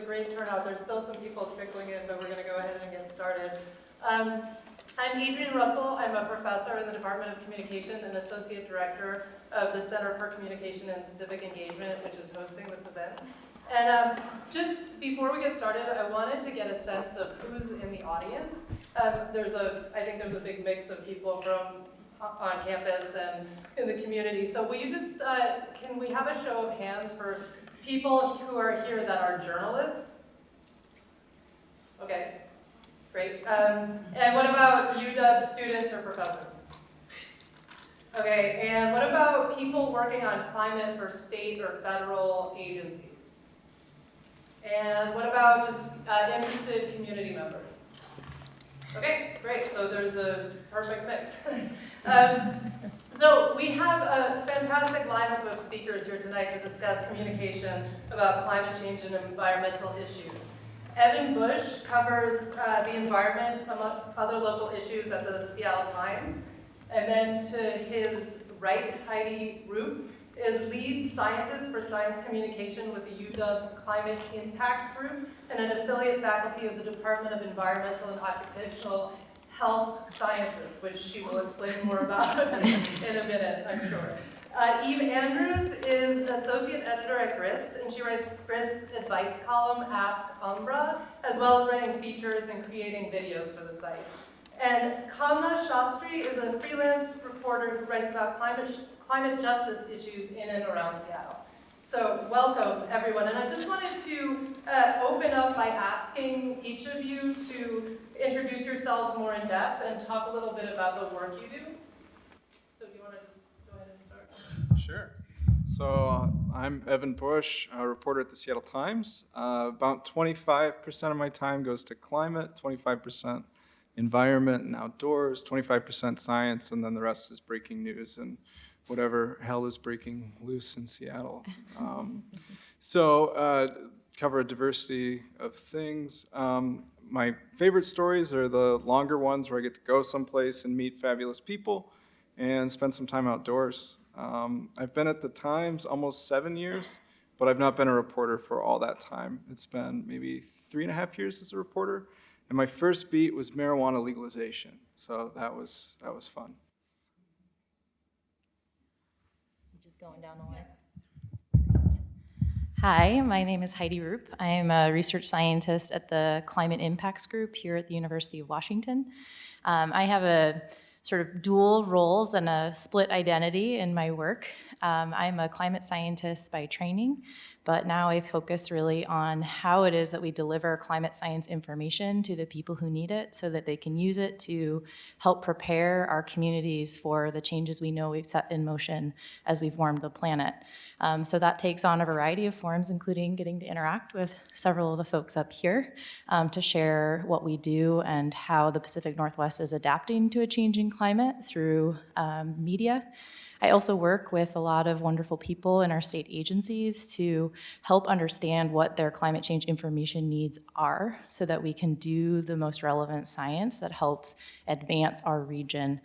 great turnout. There's still some people trickling in, but we're going to go ahead and get started. I'm Adrienne Russell. I'm a professor in the Department of Communication and Associate Director of the Center for Communication and Civic Engagement, which is hosting this event. And just before we get started, I wanted to get a sense of who's in the audience. I think there's a big mix of people from on campus and in the community. So will you just, can we have a show of hands for people who are here that are journalists? Okay, great. And what about UW students or professors? Okay, and what about people working on climate for state or federal agencies? And what about just interested community members? Okay, great, so there's a perfect mix. So we have a fantastic lineup of speakers here tonight to discuss communication about climate change and environmental issues. Evan Bush covers the environment among other local issues at the Seattle Times. And then to his right, Heidi Roop is lead scientist for science communication with the UW Climate Impacts Group and an affiliate faculty of the Department of Environmental and Occupational Health Sciences, which she will explain more about in a minute, I'm sure. Eve Andrews is associate editor at Grist, and she writes Grist's advice column, Ask Umbra, as well as writing features and creating videos for the site. And Calmi Shastri is a freelance reporter who writes about climate justice issues in and around Seattle. So welcome, everyone. And I just wanted to open up by asking each of you to introduce yourselves more in depth and talk a little bit about the work you do. So do you want to just go ahead and start? Sure. So I'm Evan Bush, a reporter at the Seattle Times. About 25% of my time goes to climate, 25% environment and outdoors, 25% science, and then the rest is breaking news and whatever hell is breaking loose in Seattle. Cover a diversity of things. My favorite stories are the longer ones where I get to go someplace and meet fabulous people and spend some time outdoors. I've been at the Times almost 7 years, but I've not been a reporter for all that time. It's been maybe 3.5 years as a reporter, and my first beat was marijuana legalization, so that was fun. Just going down the line. Great. Hi, my name is Heidi Roop. I am a research scientist at the Climate Impacts Group here at the University of Washington. I have a sort of dual roles and a split identity in my work. I'm a climate scientist by training, but now I focus really on how it is that we deliver climate science information to the people who need it so that they can use it to help prepare our communities for the changes we know we've set in motion as we've warmed the planet. So that takes on a variety of forms, including getting to interact with several of the folks up here to share what we do and how the Pacific Northwest is adapting to a changing climate through media. I also work with a lot of wonderful people in our state agencies to help understand what their climate change information needs are so that we can do the most relevant science that helps advance our region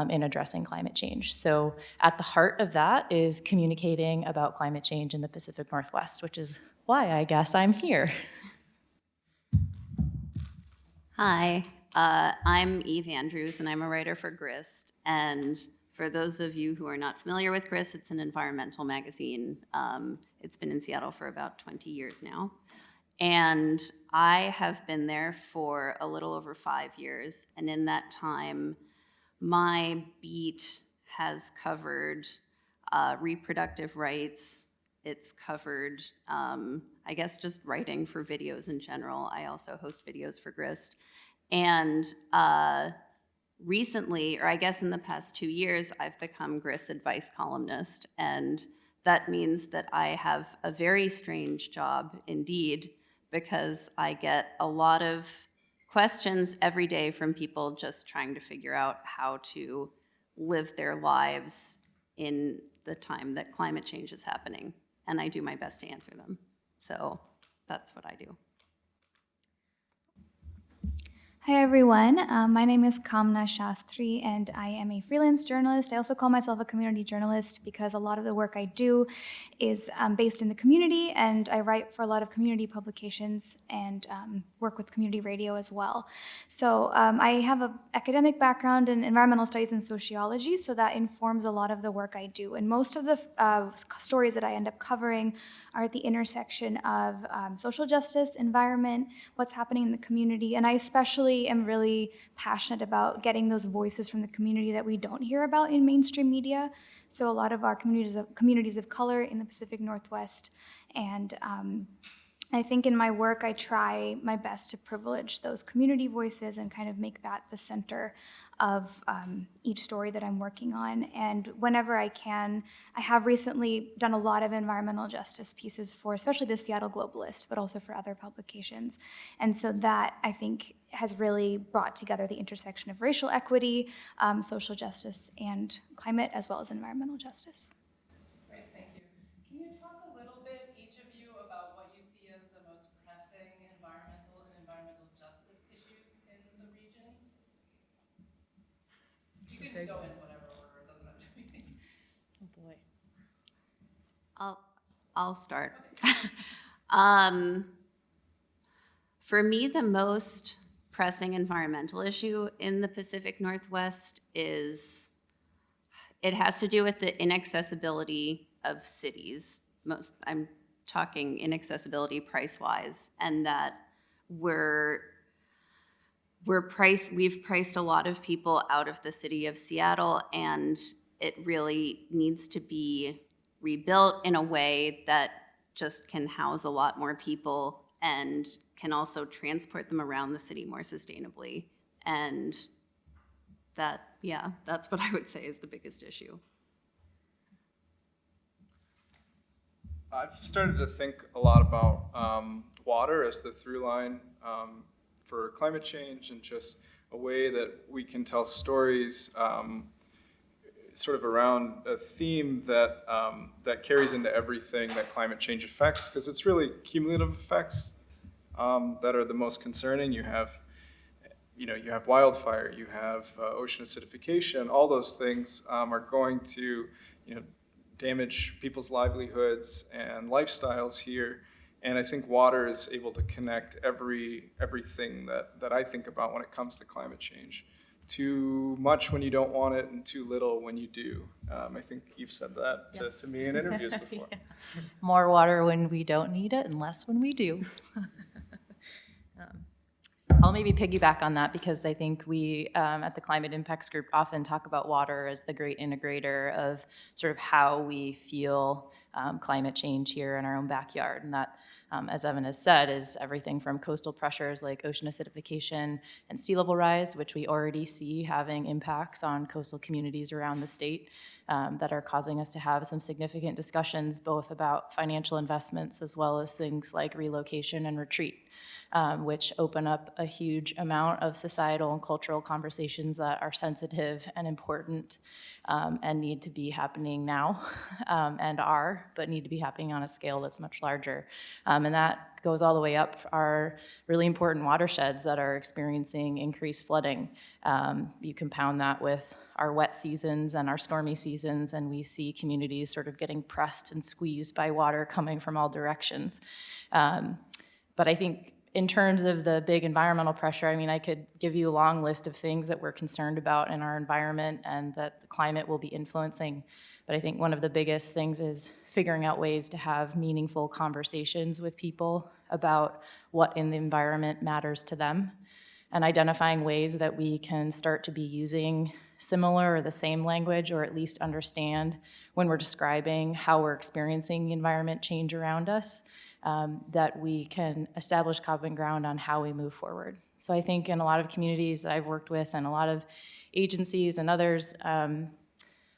in addressing climate change. So at the heart of that is communicating about climate change in the Pacific Northwest, which is why I guess I'm here. Hi, I'm Eve Andrews, and I'm a writer for Grist. And for those of you who are not familiar with Grist, it's an environmental magazine. It's been in Seattle for about 20 years now. And I have been there for a little over 5 years. And in that time, my beat has covered reproductive rights. It's covered, I guess, just writing for videos in general. I also host videos for Grist. And recently, or I guess in the past 2 years, I've become Grist's advice columnist, and that means that I have a very strange job indeed, because I get a lot of questions every day from people just trying to figure out how to live their lives in the time that climate change is happening, and I do my best to answer them. So that's what I do. Hi everyone, my name is Kamna Shastri and I am a freelance journalist. I also call myself a community journalist because a lot of the work I do is based in the community, and I write for a lot of community publications and work with community radio as well. So I have an academic background in environmental studies and sociology, so that informs a lot of the work I do. And most of the stories that I end up covering are at the intersection of social justice, environment, what's happening in the community, and I especially am really passionate about getting those voices from the community that we don't hear about in mainstream media. So a lot of our communities of color in the Pacific Northwest, and I think in my work I try my best to privilege those community voices and kind of make that the center of each story that I'm working on. And whenever I can, I have recently done a lot of environmental justice pieces for especially the Seattle Globalist, but also for other publications. And so that, I think, has really brought together the intersection of racial equity, social justice, and climate, as well as environmental justice. Great, thank you. Can you talk a little bit, each of you, about what you see as the most pressing environmental and environmental justice issues in the region? You can go in whatever order, it doesn't have to be. Oh boy. I'll start. Okay. For me, the most pressing environmental issue in the Pacific Northwest it has to do with the inaccessibility of cities. I'm talking inaccessibility price-wise, and that we've priced a lot of people out of the city of Seattle, and it really needs to be rebuilt in a way that just can house a lot more people and can also transport them around the city more sustainably. And that's what I would say is the biggest issue. I've started to think a lot about water as the through line for climate change, and just a way that we can tell stories sort of around a theme that that carries into everything that climate change affects, because it's really cumulative effects that are the most concerning. You have wildfire, you have ocean acidification. All those things are going to damage people's livelihoods and lifestyles here. And I think water is able to connect everything that I think about when it comes to climate change. Too much when you don't want it, and too little when you do. I think you've said that to me in interviews before. Yeah. More water when we don't need it and less when we do. I'll maybe piggyback on that, because I think we at the Climate Impacts Group often talk about water as the great integrator of sort of how we feel climate change here in our own backyard. And that, as Evan has said, is everything from coastal pressures like ocean acidification and sea level rise, which we already see having impacts on coastal communities around the state that are causing us to have some significant discussions both about financial investments as well as things like relocation and retreat. Which open up a huge amount of societal and cultural conversations that are sensitive and important and need to be happening now but need to be happening on a scale that's much larger. And that goes all the way up our really important watersheds that are experiencing increased flooding. You compound that with our wet seasons and our stormy seasons, and we see communities sort of getting pressed and squeezed by water coming from all directions. But I think in terms of the big environmental pressure, I mean, I could give you a long list of things that we're concerned about in our environment and that the climate will be influencing. But I think one of the biggest things is figuring out ways to have meaningful conversations with people about what in the environment matters to them, and identifying ways that we can start to be using similar or the same language, or at least understand when we're describing how we're experiencing the environment change around us. That we can establish common ground on how we move forward. So I think in a lot of communities that I've worked with and a lot of agencies and others,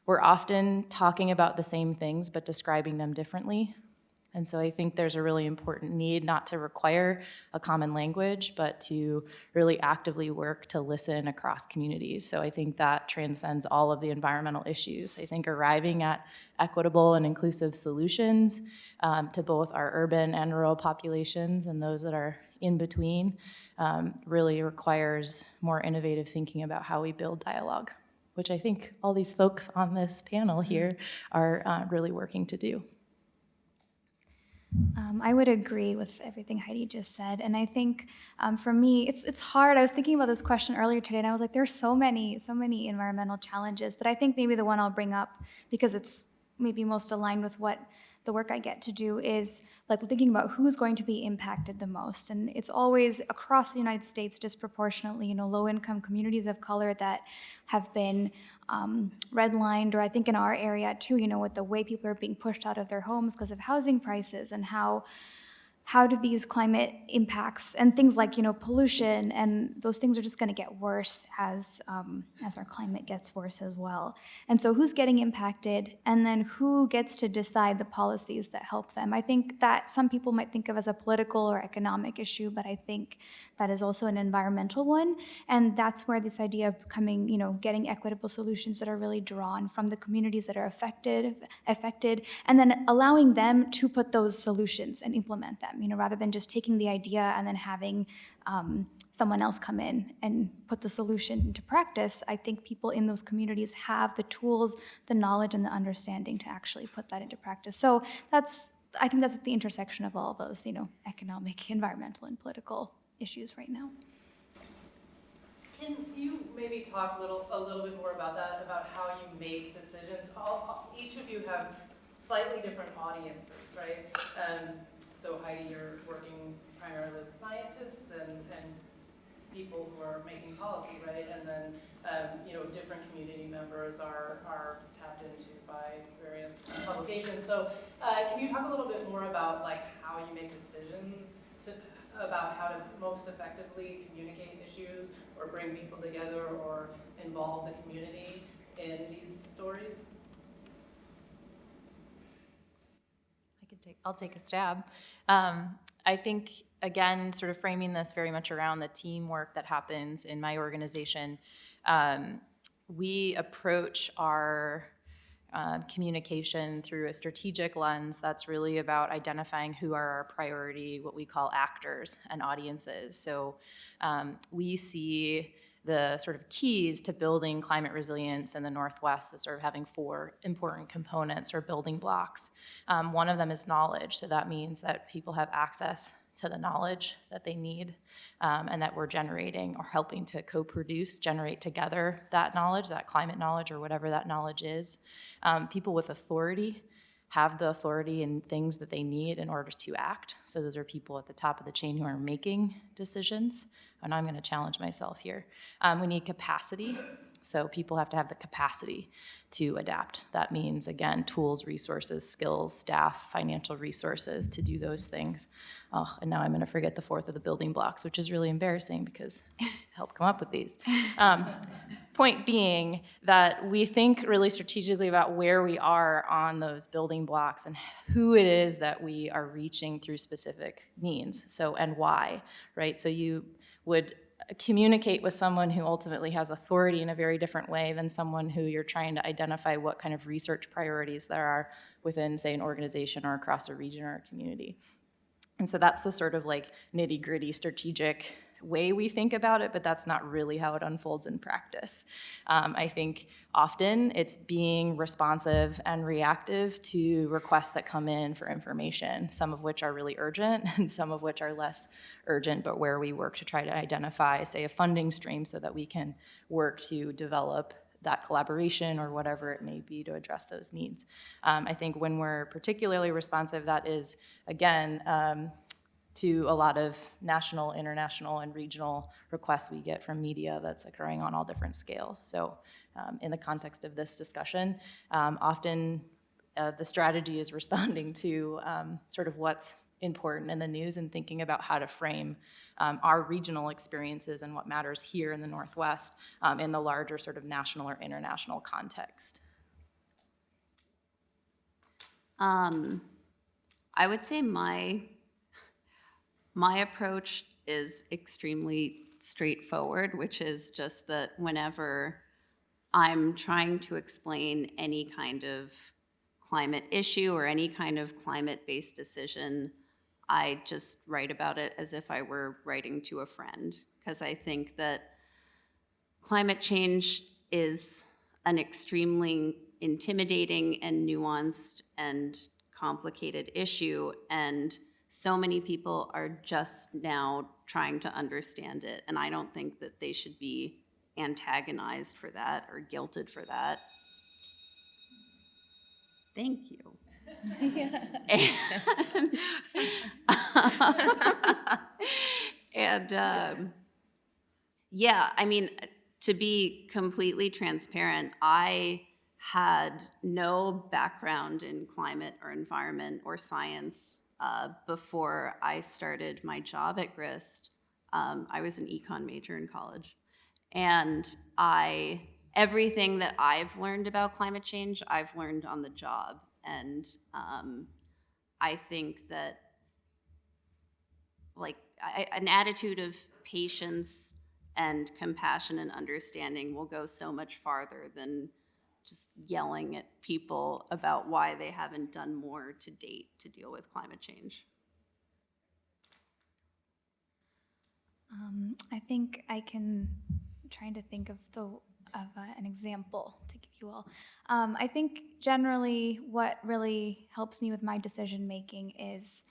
we're often talking about the same things but describing them differently. And so I think there's a really important need not to require a common language, but to really actively work to listen across communities. So I think that transcends all of the environmental issues. I think arriving at equitable and inclusive solutions to both our urban and rural populations and those that are in between really requires more innovative thinking about how we build dialogue, which I think all these folks on this panel here are really working to do. I would agree with everything Heidi just said, and I think for me, it's hard. I was thinking about this question earlier today, and I was like, there's so many environmental challenges. But I think maybe the one I'll bring up, because it's maybe most aligned with what the work I get to do, is like thinking about who's going to be impacted the most. And it's always across the United States disproportionately, low-income communities of color that have been redlined, or I think in our area too, with the way people are being pushed out of their homes because of housing prices, and how do these climate impacts and things like pollution and those things are just going to get worse as our climate gets worse as well. And so who's getting impacted, and then who gets to decide the policies that help them? I think that some people might think of as a political or economic issue, but I think that is also an environmental one. And that's where this idea of getting equitable solutions that are really drawn from the communities that are affected, and then allowing them to put those solutions and implement them. Rather than just taking the idea and then having someone else come in and put the solution into practice. I think people in those communities have the tools, the knowledge, and the understanding to actually put that into practice. So I think that's at the intersection of all those, economic, environmental, and political issues right now. Can you maybe talk a little bit more about that, about how you make decisions? Each of you have slightly different audiences, right? So Heidi, you're working primarily with scientists and people who are making policy, right? And then different community members are tapped into by various publications. So can you talk a little bit more about how you make decisions about how to most effectively communicate issues or bring people together or involve the community in these stories? I'll take a stab. I think, again, sort of framing this very much around the teamwork that happens in my organization, we approach our communication through a strategic lens that's really about identifying who are our priority, what we call actors and audiences. So we see the sort of keys to building climate resilience in the Northwest as sort of having 4 important components or building blocks. One of them is knowledge. So that means that people have access to the knowledge that they need and that we're generating or helping to co-produce, generate together that knowledge, that climate knowledge or whatever that knowledge is. People with authority have the authority and things that they need in order to act. So those are people at the top of the chain who are making decisions. And I'm going to challenge myself here. We need capacity. So people have to have the capacity to adapt. That means, again, tools, resources, skills, staff, financial resources to do those things. Oh, and now I'm going to forget the 4th of the building blocks, which is really embarrassing because I helped come up with these. Point being that we think really strategically about where we are on those building blocks and who it is that we are reaching through specific means. So, and why, right? So you would communicate with someone who ultimately has authority in a very different way than someone who you're trying to identify what kind of research priorities there are within, say, an organization or across a region or a community. And so that's the sort of nitty-gritty strategic way we think about it, but that's not really how it unfolds in practice. I think often it's being responsive and reactive to requests that come in for information, some of which are really urgent and some of which are less urgent, but where we work to try to identify, say, a funding stream so that we can work to develop that collaboration or whatever it may be to address those needs. I think when we're particularly responsive, that is, again, to a lot of national, international, and regional requests we get from media that's occurring on all different scales. So in the context of this discussion, often the strategy is responding to sort of what's important in the news and thinking about how to frame our regional experiences and what matters here in the Northwest in the larger sort of national or international context. I would say my approach is extremely straightforward, which is just that whenever I'm trying to explain any kind of climate issue or any kind of climate-based decision, I just write about it as if I were writing to a friend, because I think that climate change is an extremely intimidating and nuanced and complicated issue, and so many people are just now trying to understand it, and I don't think that they should be antagonized for that or guilted for that. Thank you. And yeah, I mean, to be completely transparent, I had no background in climate or environment or science before I started my job at Grist. I was an econ major in college. And everything that I've learned about climate change, I've learned on the job. And I think that an attitude of patience and compassion and understanding will go so much farther than just yelling at people about why they haven't done more to date to deal with climate change. I think I can, trying to think of an example to give you all. I think generally what really helps me with my decision making is,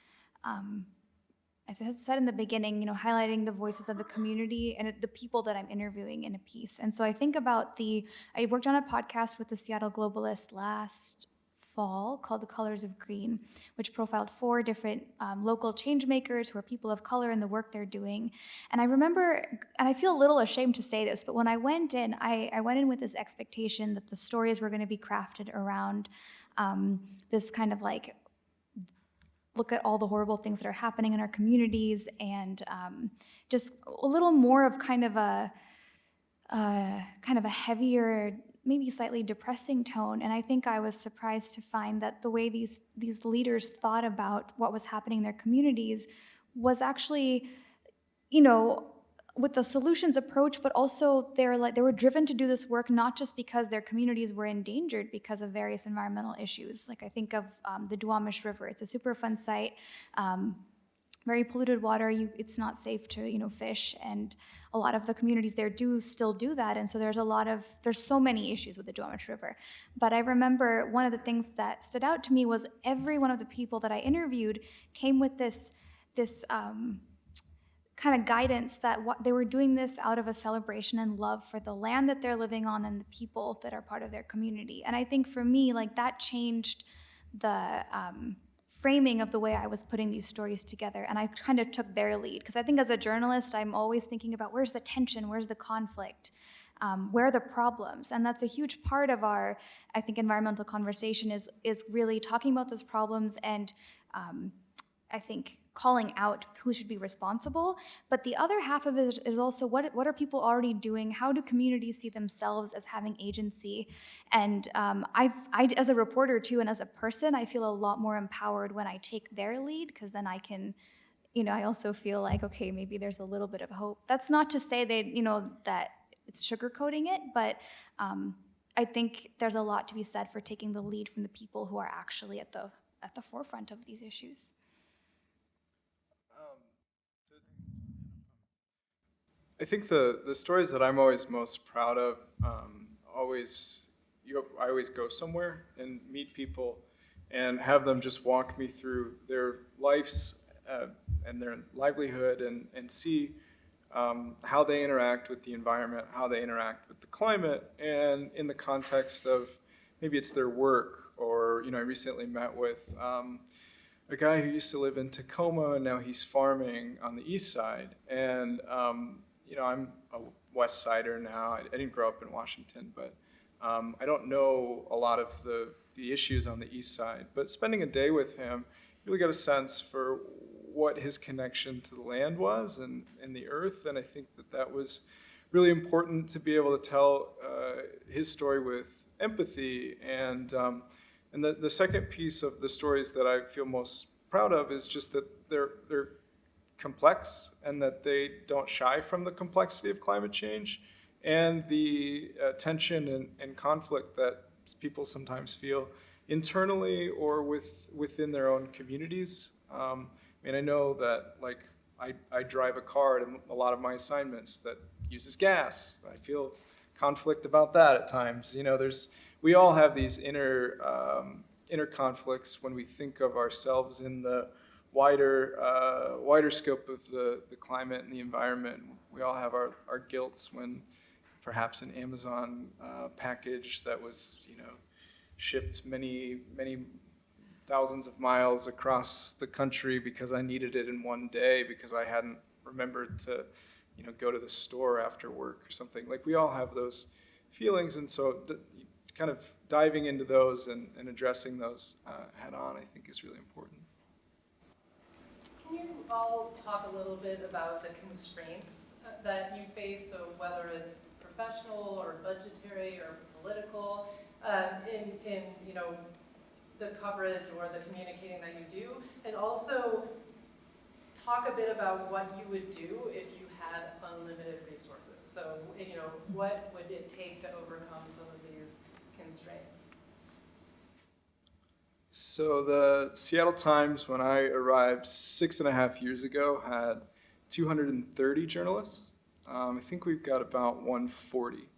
as I had said in the beginning, highlighting the voices of the community and the people that I'm interviewing in a piece. And so I think about I worked on a podcast with the Seattle Globalist last fall called The Colors of Green, which profiled 4 different local change makers who are people of color in the work they're doing. And I remember, and I feel a little ashamed to say this, but when I went in, I went in with this expectation that the stories were going to be crafted around this kind of look at all the horrible things that are happening in our communities, and just a little more of kind of a heavier, maybe slightly depressing tone. And I think I was surprised to find that the way these leaders thought about what was happening in their communities was actually, with the solutions approach, but also they were driven to do this work not just because their communities were endangered because of various environmental issues. Like I think of the Duwamish River. It's a Superfund site, very polluted water. It's not safe to fish, and a lot of the communities there still do that. And so there's so many issues with the Duwamish River. But I remember one of the things that stood out to me was every one of the people that I interviewed came with this kind of guidance that they were doing this out of a celebration and love for the land that they're living on and the people that are part of their community. And I think for me, that changed the framing of the way I was putting these stories together. And I kind of took their lead, because I think as a journalist, I'm always thinking about where's the tension, where's the conflict, where are the problems? And that's a huge part of our, I think, environmental conversation is really talking about those problems and I think calling out who should be responsible. But the other half of it is also what are people already doing? How do communities see themselves as having agency? And I, as a reporter too, and as a person, I feel a lot more empowered when I take their lead, because then I can, I also feel like, okay, maybe there's a little bit of hope. That's not to say that it's sugarcoating it, but I think there's a lot to be said for taking the lead from the people who are actually at the forefront of these issues. I think the stories that I'm always most proud of, I always go somewhere and meet people and have them just walk me through their lives and their livelihood and see how they interact with the environment, how they interact with the climate, and in the context of maybe it's their work, or I recently met with a guy who used to live in Tacoma and now he's farming on the east side, and I'm a West Sider now. I didn't grow up in Washington, but I don't know a lot of the issues on the east side. But spending a day with him, really got a sense for what his connection to the land was and the earth. And I think that was really important to be able to tell his story with empathy. And the second piece of the stories that I feel most proud of is just that they're complex and that they don't shy from the complexity of climate change and the tension and conflict that people sometimes feel internally or within their own communities. I mean, I know that like I drive a car to a lot of my assignments that uses gas. I feel conflict about that at times. You know, we all have these inner conflicts when we think of ourselves in the wider scope of the climate and the environment. We all have our guilts when perhaps an Amazon package that was, you know, shipped many thousands of miles across the country because I needed it in one day because I hadn't remembered to, you know, go to the store after work or something. Like, we all have those feelings, and so kind of diving into those and addressing those head on, I think, is really important. Can you all talk a little bit about the constraints that you face, so whether it's professional or budgetary or political, in you know, the coverage or the communicating that you do, and also talk a bit about what you would do if you had unlimited resources. So, you know, what would it take to overcome some of these constraints? So the Seattle Times, when I arrived 6.5 years ago, had 230 journalists. I think we've got about 140,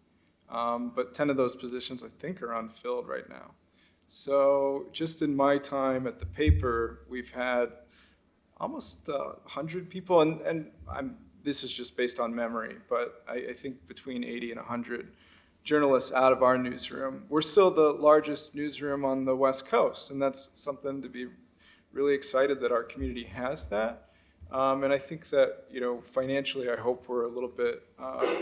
but 10 of those positions I think are unfilled right now. So just in my time at the paper, we've had almost 100 people, and this is just based on memory, but I think between 80 and 100 journalists out of our newsroom. We're still the largest newsroom on the West Coast, and that's something to be really excited that our community has that. And I think that, you know, financially, I hope we're a little bit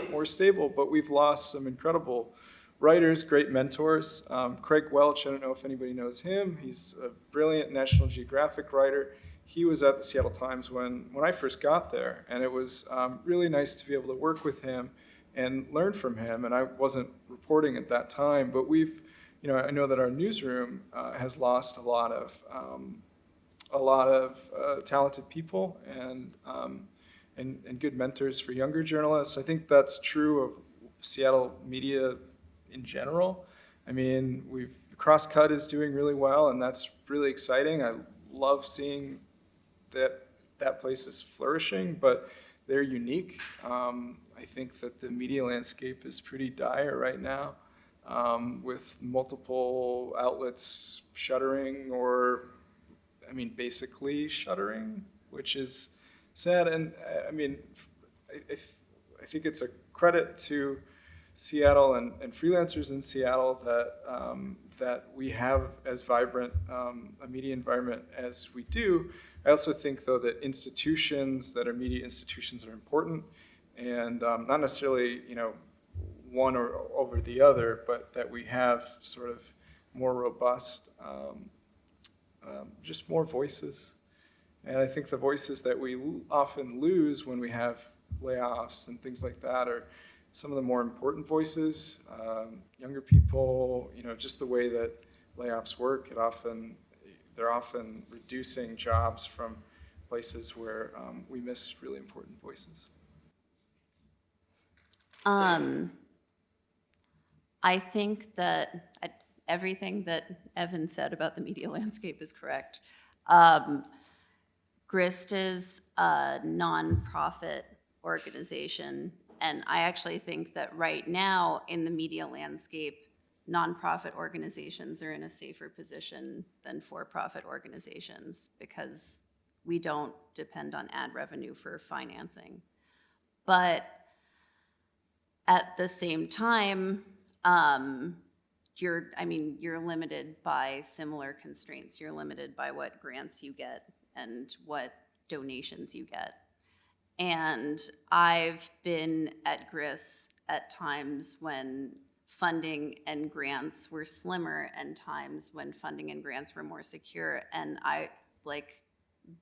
more stable, but we've lost some incredible writers, great mentors. Craig Welch, I don't know if anybody knows him. He's a brilliant National Geographic writer. He was at the Seattle Times when I first got there, and it was really nice to be able to work with him and learn from him. And I wasn't reporting at that time, but we've, you know, I know that our newsroom has lost a lot of talented people and good mentors for younger journalists. I think that's true of Seattle media in general. I mean, Crosscut is doing really well, and that's really exciting. I love seeing that place is flourishing, but they're unique. I think that the media landscape is pretty dire right now, with multiple outlets shuttering or, I mean, basically shuttering, which is sad. And I mean, I think it's a credit to Seattle and freelancers in Seattle that we have as vibrant a media environment as we do. I also think, though, that institutions that are media institutions are important, and not necessarily, you know, one or over the other, but that we have sort of more robust, just more voices. And I think the voices that we often lose when we have layoffs and things like that are some of the more important voices. Younger people, you know, just the way that layoffs work, they're often reducing jobs from places where we miss really important voices. I think that everything that Evan said about the media landscape is correct. Grist is a nonprofit organization, and I actually think that right now in the media landscape, nonprofit organizations are in a safer position than for-profit organizations because we don't depend on ad revenue for financing. But at the same time, you're limited by similar constraints. You're limited by what grants you get and what donations you get. And I've been at Grist at times when funding and grants were slimmer and times when funding and grants were more secure. And I like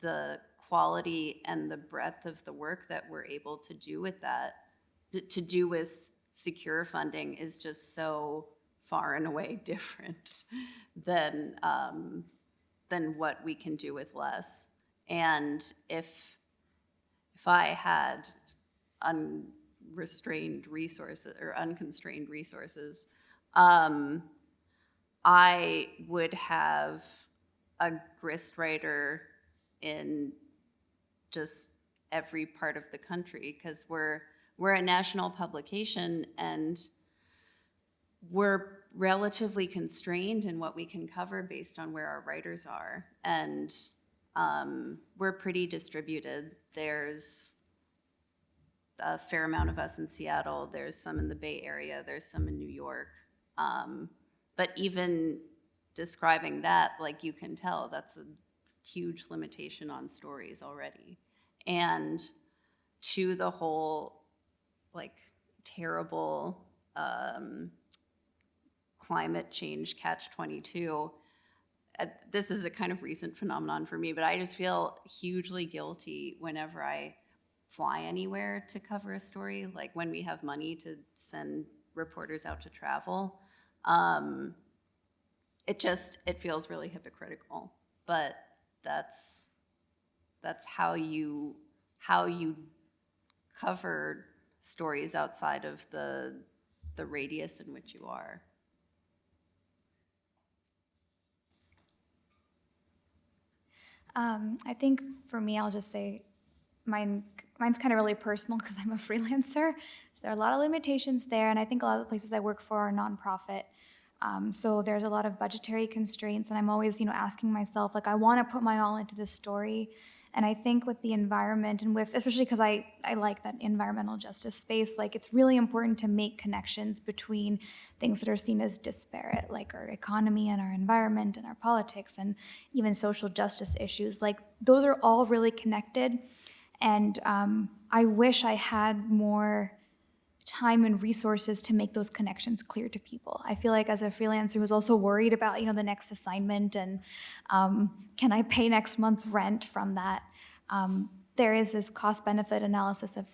the quality and the breadth of the work that we're able to do with that, to do with secure funding is just so far and away different than than what we can do with less. And if I had unrestrained resources or unconstrained resources, I would have a Grist writer in just every part of the country, because we're a national publication and we're relatively constrained in what we can cover based on where our writers are. And we're pretty distributed. There's a fair amount of us in Seattle. There's some in the Bay Area. There's some in New York. But even describing that, like, you can tell that's a huge limitation on stories already. And to the whole, like, terrible climate change catch-22, this is a kind of recent phenomenon for me, but I just feel hugely guilty whenever I fly anywhere to cover a story, like when we have money to send reporters out to travel. It feels really hypocritical, but that's how you cover stories outside of the radius in which you are. I think for me, I'll just say mine's kind of really personal because I'm a freelancer. So there are a lot of limitations there, and I think a lot of the places I work for are nonprofit. So there's a lot of budgetary constraints, and I'm always, asking myself, like, I want to put my all into this story. And I think with the environment and especially because I like that environmental justice space, like, it's really important to make connections between things that are seen as disparate, like our economy and our environment and our politics and even social justice issues. Like, those are all really connected. And I wish I had more time and resources to make those connections clear to people. I feel like as a freelancer who's also worried about, the next assignment and can I pay next month's rent from that, there is this cost-benefit analysis of,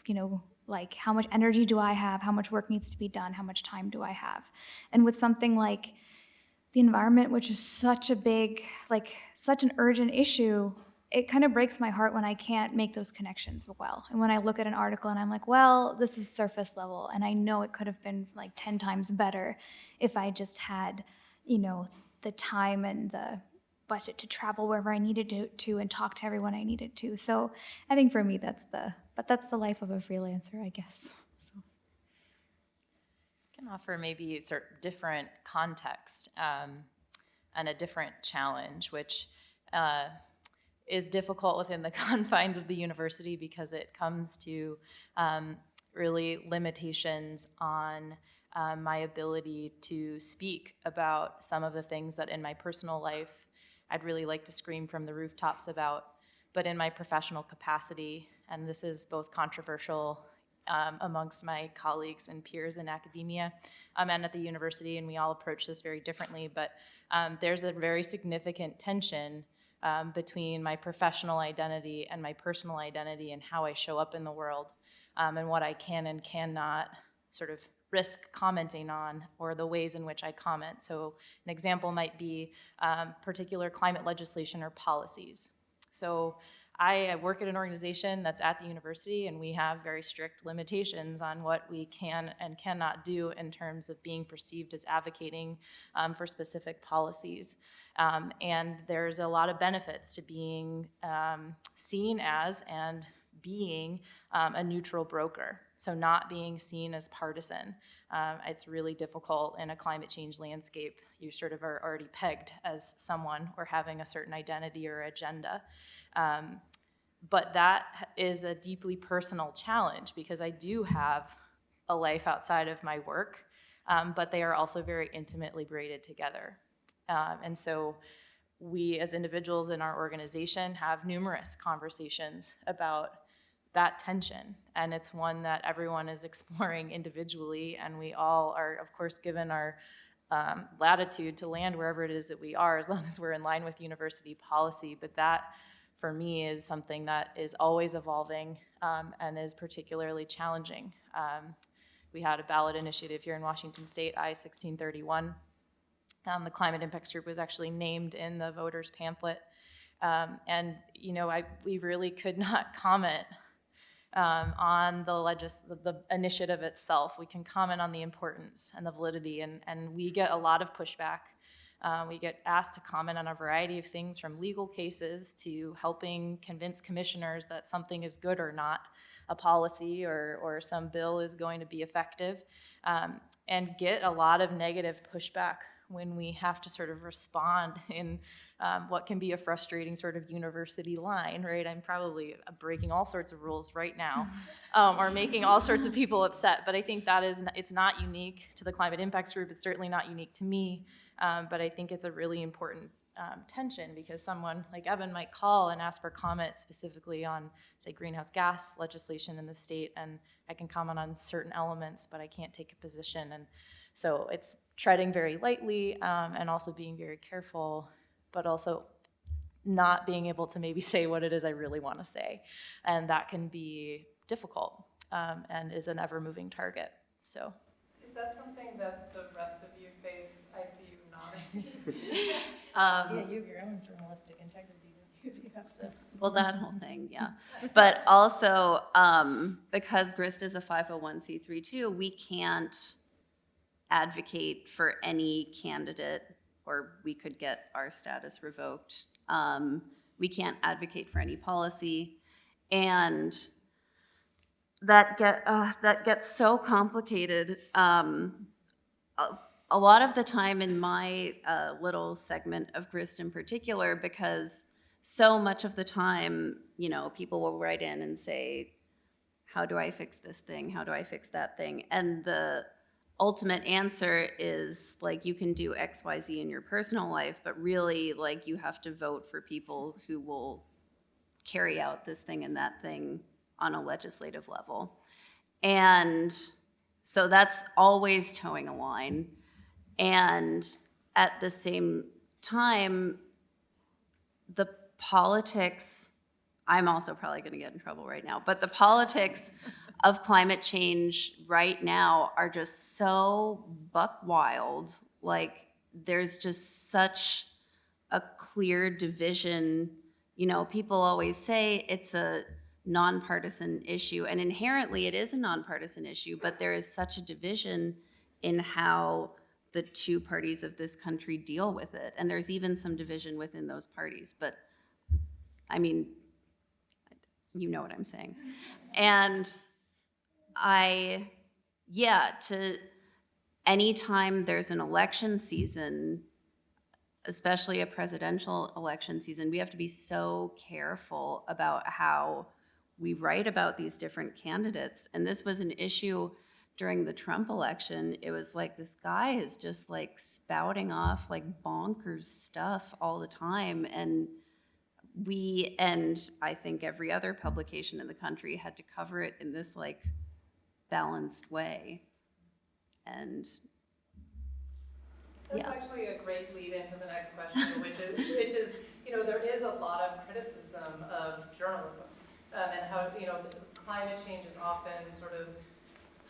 like, how much energy do I have, how much work needs to be done, how much time do I have? And with something like the environment, which is such a big, like, such an urgent issue, it kind of breaks my heart when I can't make those connections well. And when I look at an article and I'm like, well, this is surface level, and I know it could have been like 10 times better if I just had, the time and the budget to travel wherever I needed to and talk to everyone I needed to. So I think for me, that's the life of a freelancer, I guess. So. I can offer maybe sort of different context and a different challenge, which is difficult within the confines of the university because it comes to really limitations on my ability to speak about some of the things that in my personal life I'd really like to scream from the rooftops about, but in my professional capacity, and this is both controversial amongst my colleagues and peers in academia and at the university, and we all approach this very differently, but there's a very significant tension between my professional identity and my personal identity and how I show up in the world, and what I can and cannot sort of risk commenting on, or the ways in which I comment. So an example might be particular climate legislation or policies. So I work at an organization that's at the university, and we have very strict limitations on what we can and cannot do in terms of being perceived as advocating for specific policies. And there's a lot of benefits to being seen as and being a neutral broker, so not being seen as partisan. It's really difficult in a climate change landscape. You sort of are already pegged as someone or having a certain identity or agenda. But that is a deeply personal challenge because I do have a life outside of my work, but they are also very intimately braided together. And so we as individuals in our organization have numerous conversations about that tension, and it's one that everyone is exploring individually, and we all are, of course, given our latitude to land wherever it is that we are, as long as we're in line with university policy. But that, for me, is something that is always evolving and is particularly challenging. We had a ballot initiative here in Washington State, I-1631, The Climate Impacts Group was actually named in the voters pamphlet. And, we really could not comment on the initiative itself. We can comment on the importance and the validity, and we get a lot of pushback. We get asked to comment on a variety of things, from legal cases to helping convince commissioners that something is good or not, a policy or some bill is going to be effective, and get a lot of negative pushback when we have to sort of respond in what can be a frustrating sort of university line, right? I'm probably breaking all sorts of rules right now, or making all sorts of people upset, but I think it's not unique to the Climate Impacts Group. It's certainly not unique to me, but I think it's a really important tension, because someone like Evan might call and ask for comment specifically on, say, greenhouse gas legislation in the state, and I can comment on certain elements, but I can't take a position. And so it's treading very lightly, and also being very careful, but also not being able to maybe say what it is I really want to say. And that can be difficult, and is an ever-moving target. So. Is that something that the rest of you face? I see you nodding. Yeah, you have your own journalistic integrity. You have to. Well, that whole thing, yeah. But also, because Grist is a 501c3 too, we can't advocate for any candidate, or we could get our status revoked. We can't advocate for any policy, and that gets so complicated. A lot of the time in my little segment of Grist in particular, because so much of the time, people will write in and say, how do I fix this thing? How do I fix that thing? And the ultimate answer is, like, you can do X, Y, Z in your personal life, but really, like, you have to vote for people who will carry out this thing and that thing on a legislative level. And so that's always towing a line. And at the same time, the politics, I'm also probably going to get in trouble right now, but the politics of climate change right now are just so buck wild. Like, there's just such a clear division. People always say it's a nonpartisan issue, and inherently it is a nonpartisan issue, but there is such a division in how the two parties of this country deal with it. And there's even some division within those parties, but I mean, you know what I'm saying. And anytime there's an election season, especially a presidential election season, we have to be so careful about how we write about these different candidates. And this was an issue during the Trump election. It was like, this guy is just like spouting off like bonkers stuff all the time. And I think every other publication in the country had to cover it in this like balanced way. And That's actually a great lead into the next question, which is, there is a lot of criticism of journalism, and how, climate change is often sort of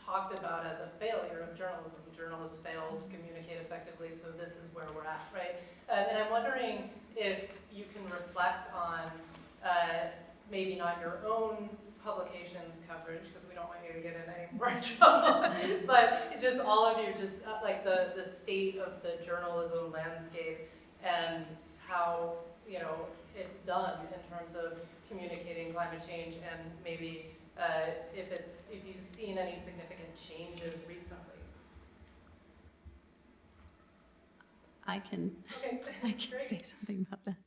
talked about as a failure of journalism. Journalists fail to communicate effectively, so this is where we're at, right? And I'm wondering if you can reflect on maybe not your own publications coverage, because we don't want you to get in any more trouble, but just all of you, just like the state of the journalism landscape and how it's done in terms of communicating climate change, and maybe if you've seen any significant changes recently. I can Great. say something about that.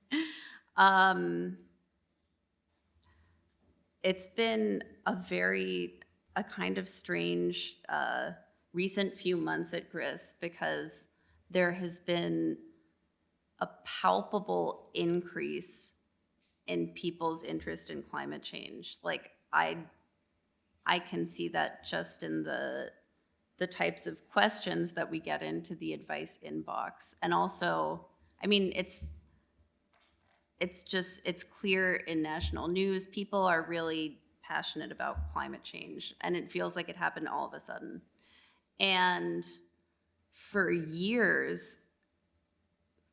It's been a kind of strange recent few months at Grist, because there has been a palpable increase in people's interest in climate change. Like, I can see that just in the types of questions that we get into the advice inbox. And also, I mean, it's clear in national news, people are really passionate about climate change, and it feels like it happened all of a sudden. And for years,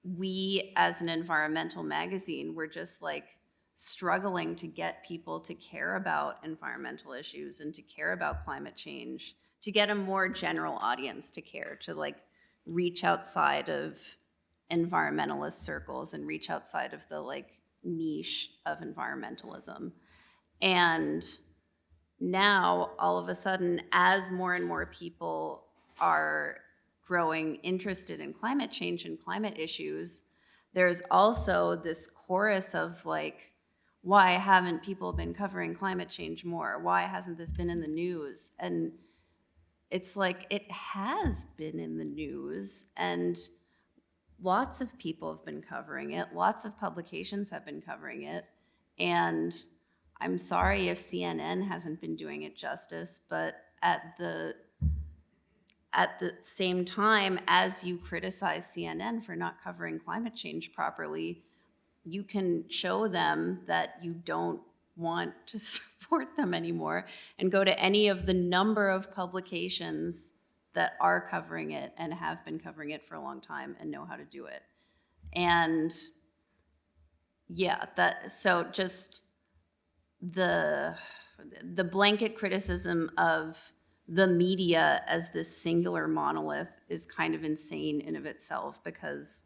we as an environmental magazine, we're just like struggling to get people to care about environmental issues and to care about climate change, to get a more general audience to care, to like reach outside of environmentalist circles and reach outside of the like niche of environmentalism. And now all of a sudden, as more and more people are growing interested in climate change and climate issues, there's also this chorus of like, why haven't people been covering climate change more? Why hasn't this been in the news? And it's like, it has been in the news, and lots of people have been covering it. Lots of publications have been covering it. And I'm sorry if CNN hasn't been doing it justice, but at the same time as you criticize CNN for not covering climate change properly, you can show them that you don't want to support them anymore and go to any of the number of publications that are covering it and have been covering it for a long time and know how to do it. And yeah, so just the blanket criticism of the media as this singular monolith is kind of insane in of itself, because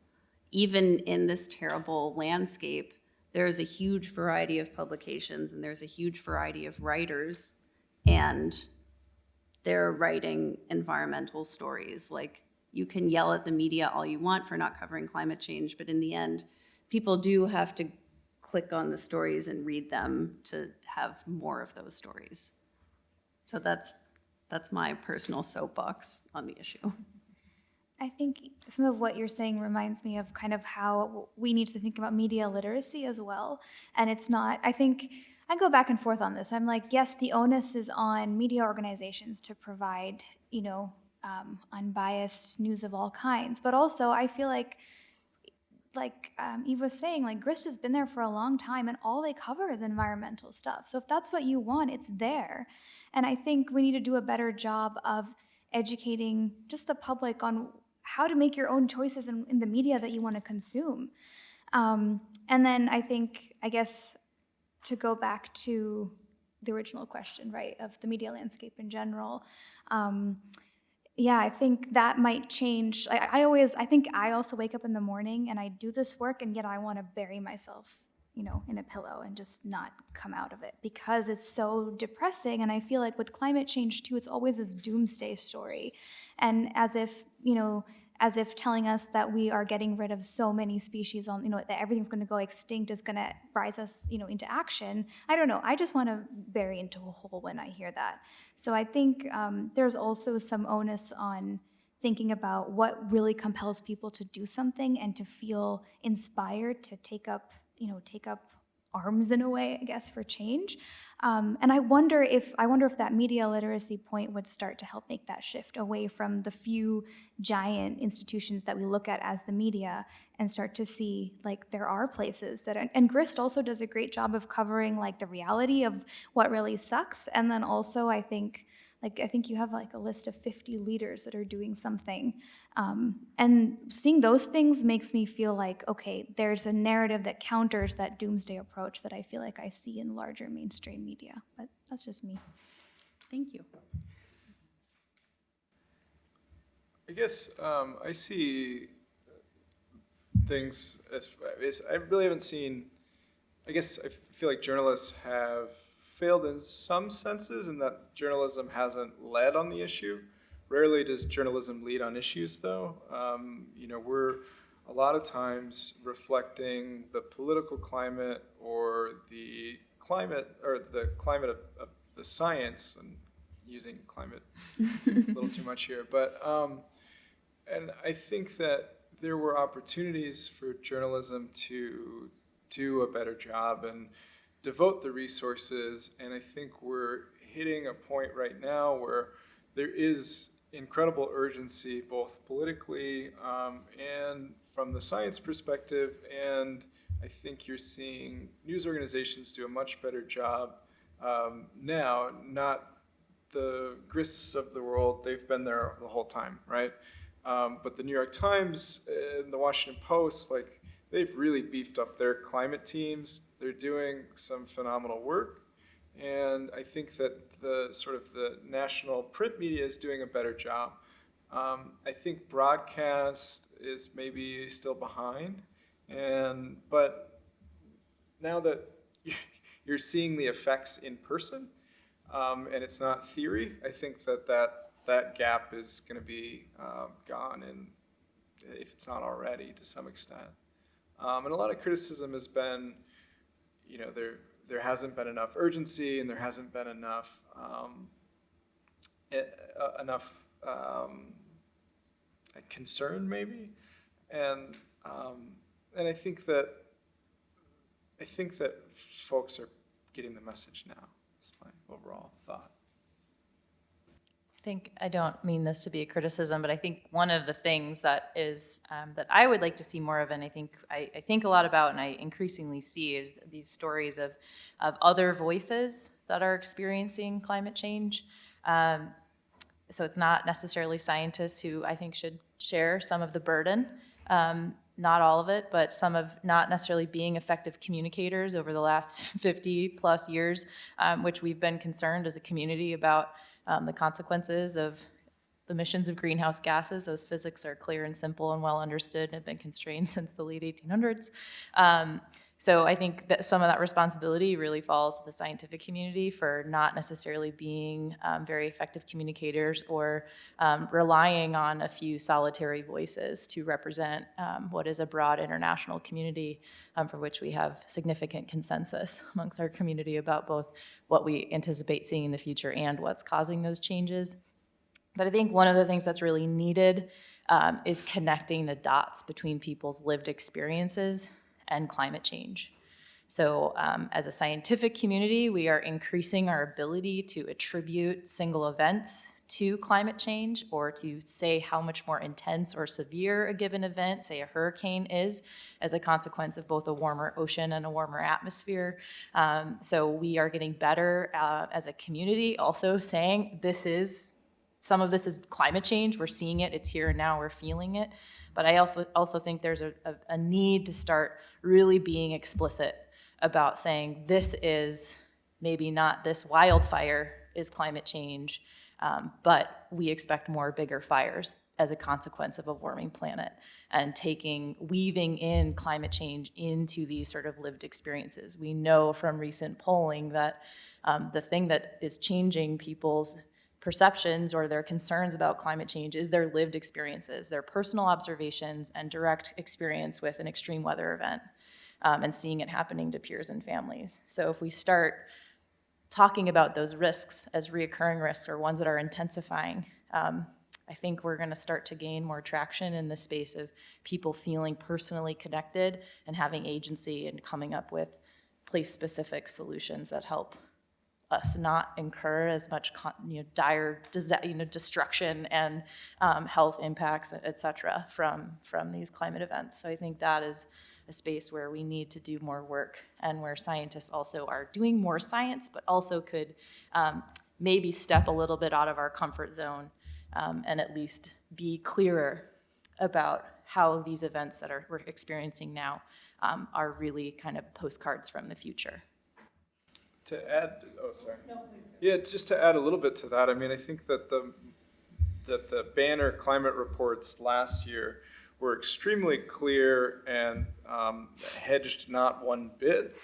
even in this terrible landscape, there's a huge variety of publications and there's a huge variety of writers, and they're writing environmental stories. Like, you can yell at the media all you want for not covering climate change, but in the end, people do have to click on the stories and read them to have more of those stories. So that's my personal soapbox on the issue. I think some of what you're saying reminds me of kind of how we need to think about media literacy as well. And it's not, I think, I go back and forth on this. I'm like, yes, the onus is on media organizations to provide, unbiased news of all kinds. But also, I feel like Eve was saying, like, Grist has been there for a long time, and all they cover is environmental stuff. So if that's what you want, it's there. And I think we need to do a better job of educating just the public on how to make your own choices in the media that you want to consume. And then I guess, to go back to the original question, right, of the media landscape in general, yeah, I think that might change. I think I also wake up in the morning and I do this work, and yet I want to bury myself, in a pillow and just not come out of it, because it's so depressing. And I feel like with climate change too, it's always this doomsday story. And as if telling us that we are getting rid of so many species that everything's going to go extinct is going to rise us, into action. I don't know. I just want to bury into a hole when I hear that. So I think there's also some onus on thinking about what really compels people to do something and to feel inspired to take up arms in a way, I guess, for change. And I wonder if that media literacy point would start to help make that shift away from the few giant institutions that we look at as the media, and start to see, like, there are places that are, and Grist also does a great job of covering, like, the reality of what really sucks. And then also I think you have like a list of 50 leaders that are doing something. And seeing those things makes me feel like, okay, there's a narrative that counters that doomsday approach that I feel like I see in larger mainstream media. But that's just me. Thank you. I guess I see things as I really haven't seen. I guess I feel like journalists have failed in some senses, in that journalism hasn't led on the issue. Rarely does journalism lead on issues, though. We're a lot of times reflecting the political climate or the climate of the science, and using climate a little too much here. But and I think that there were opportunities for journalism to do a better job and devote the resources, and I think we're hitting a point right now where there is incredible urgency, both politically and from the science perspective, and I think you're seeing news organizations do a much better job now, not the Grists of the world. They've been there the whole time, right? But the New York Times and the Washington Post, like, they've really beefed up their climate teams. They're doing some phenomenal work. And I think that the national print media is doing a better job. I think broadcast is maybe still behind. But now that you're seeing the effects in person, and it's not theory, I think that gap is going to be gone, and if it's not already, to some extent. And a lot of criticism has been, there hasn't been enough urgency, and there hasn't been enough concern, maybe, and I think that folks are getting the message now. That's my overall thought. I don't mean this to be a criticism, but I think one of the things that is that I would like to see more of, and I think a lot about, and I increasingly see, is these stories of other voices that are experiencing climate change. So it's not necessarily scientists who I think should share some of the burden, not all of it, but some of not necessarily being effective communicators over the last 50 plus years, which we've been concerned as a community about the consequences of the emissions of greenhouse gases. Those physics are clear and simple and well understood and have been constrained since the late 1800s. So I think that some of that responsibility really falls to the scientific community for not necessarily being very effective communicators, or relying on a few solitary voices to represent what is a broad international community for which we have significant consensus amongst our community about both what we anticipate seeing in the future and what's causing those changes. But I think one of the things that's really needed is connecting the dots between people's lived experiences and climate change. So as a scientific community, we are increasing our ability to attribute single events to climate change, or to say how much more intense or severe a given event, say a hurricane, is as a consequence of both a warmer ocean and a warmer atmosphere. So we are getting better as a community, also saying some of this is climate change. We're seeing it, it's here and now, we're feeling it. But I also think there's a need to start really being explicit about saying this is maybe not this wildfire is climate change, but we expect more bigger fires as a consequence of a warming planet, and weaving in climate change into these sort of lived experiences. We know from recent polling that the thing that is changing people's perceptions or their concerns about climate change is their lived experiences, their personal observations and direct experience with an extreme weather event, and seeing it happening to peers and families. So if we start talking about those risks as reoccurring risks, or ones that are intensifying, I think we're going to start to gain more traction in the space of people feeling personally connected and having agency and coming up with place-specific solutions that help us not incur as much dire destruction and health impacts, et cetera, from these climate events. So I think that is a space where we need to do more work, and where scientists also are doing more science, but also could maybe step a little bit out of our comfort zone, and at least be clearer about how these events that we're experiencing now are really kind of postcards from the future. To add, No, please. Yeah, just to add a little bit to that, I mean, I think that the Banner climate reports last year were extremely clear and hedged not one bit,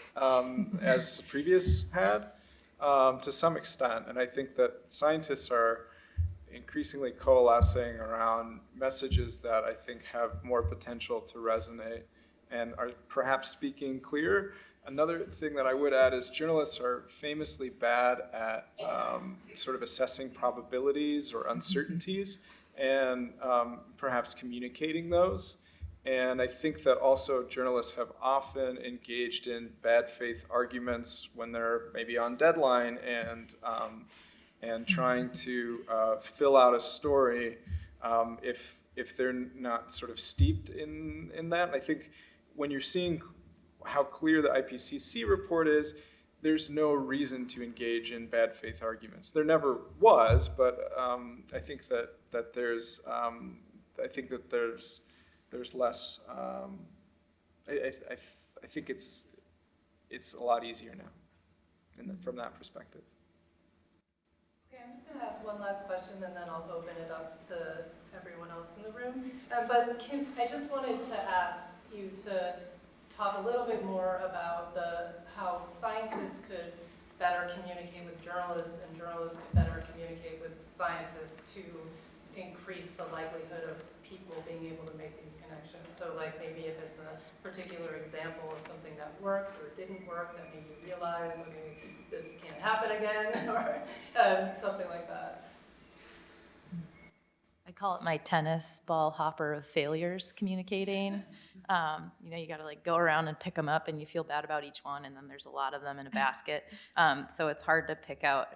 as previous had, to some extent. And I think that scientists are increasingly coalescing around messages that I think have more potential to resonate and are perhaps speaking clear. Another thing that I would add is journalists are famously bad at sort of assessing probabilities or uncertainties, and perhaps communicating those. And I think that also journalists have often engaged in bad faith arguments when they're maybe on deadline and trying to fill out a story if they're not sort of steeped in that. And I think when you're seeing how clear the IPCC report is, there's no reason to engage in bad faith arguments. There never was, but I think that there's I think that there's less. I think it's a lot easier now, from that perspective. Okay, I'm just going to ask one last question, and then I'll open it up to everyone else in the room. But I just wanted to ask you to talk a little bit more about how scientists could better communicate with journalists, and journalists could better communicate with scientists to increase the likelihood of people being able to make these connections. So like maybe if it's a particular example of something that worked or didn't work, that made you realize, okay, this can't happen again, or something like that. I call it my tennis ball hopper of failures communicating. You got to like go around and pick them up, and you feel bad about each one, and then there's a lot of them in a basket. So it's hard to pick out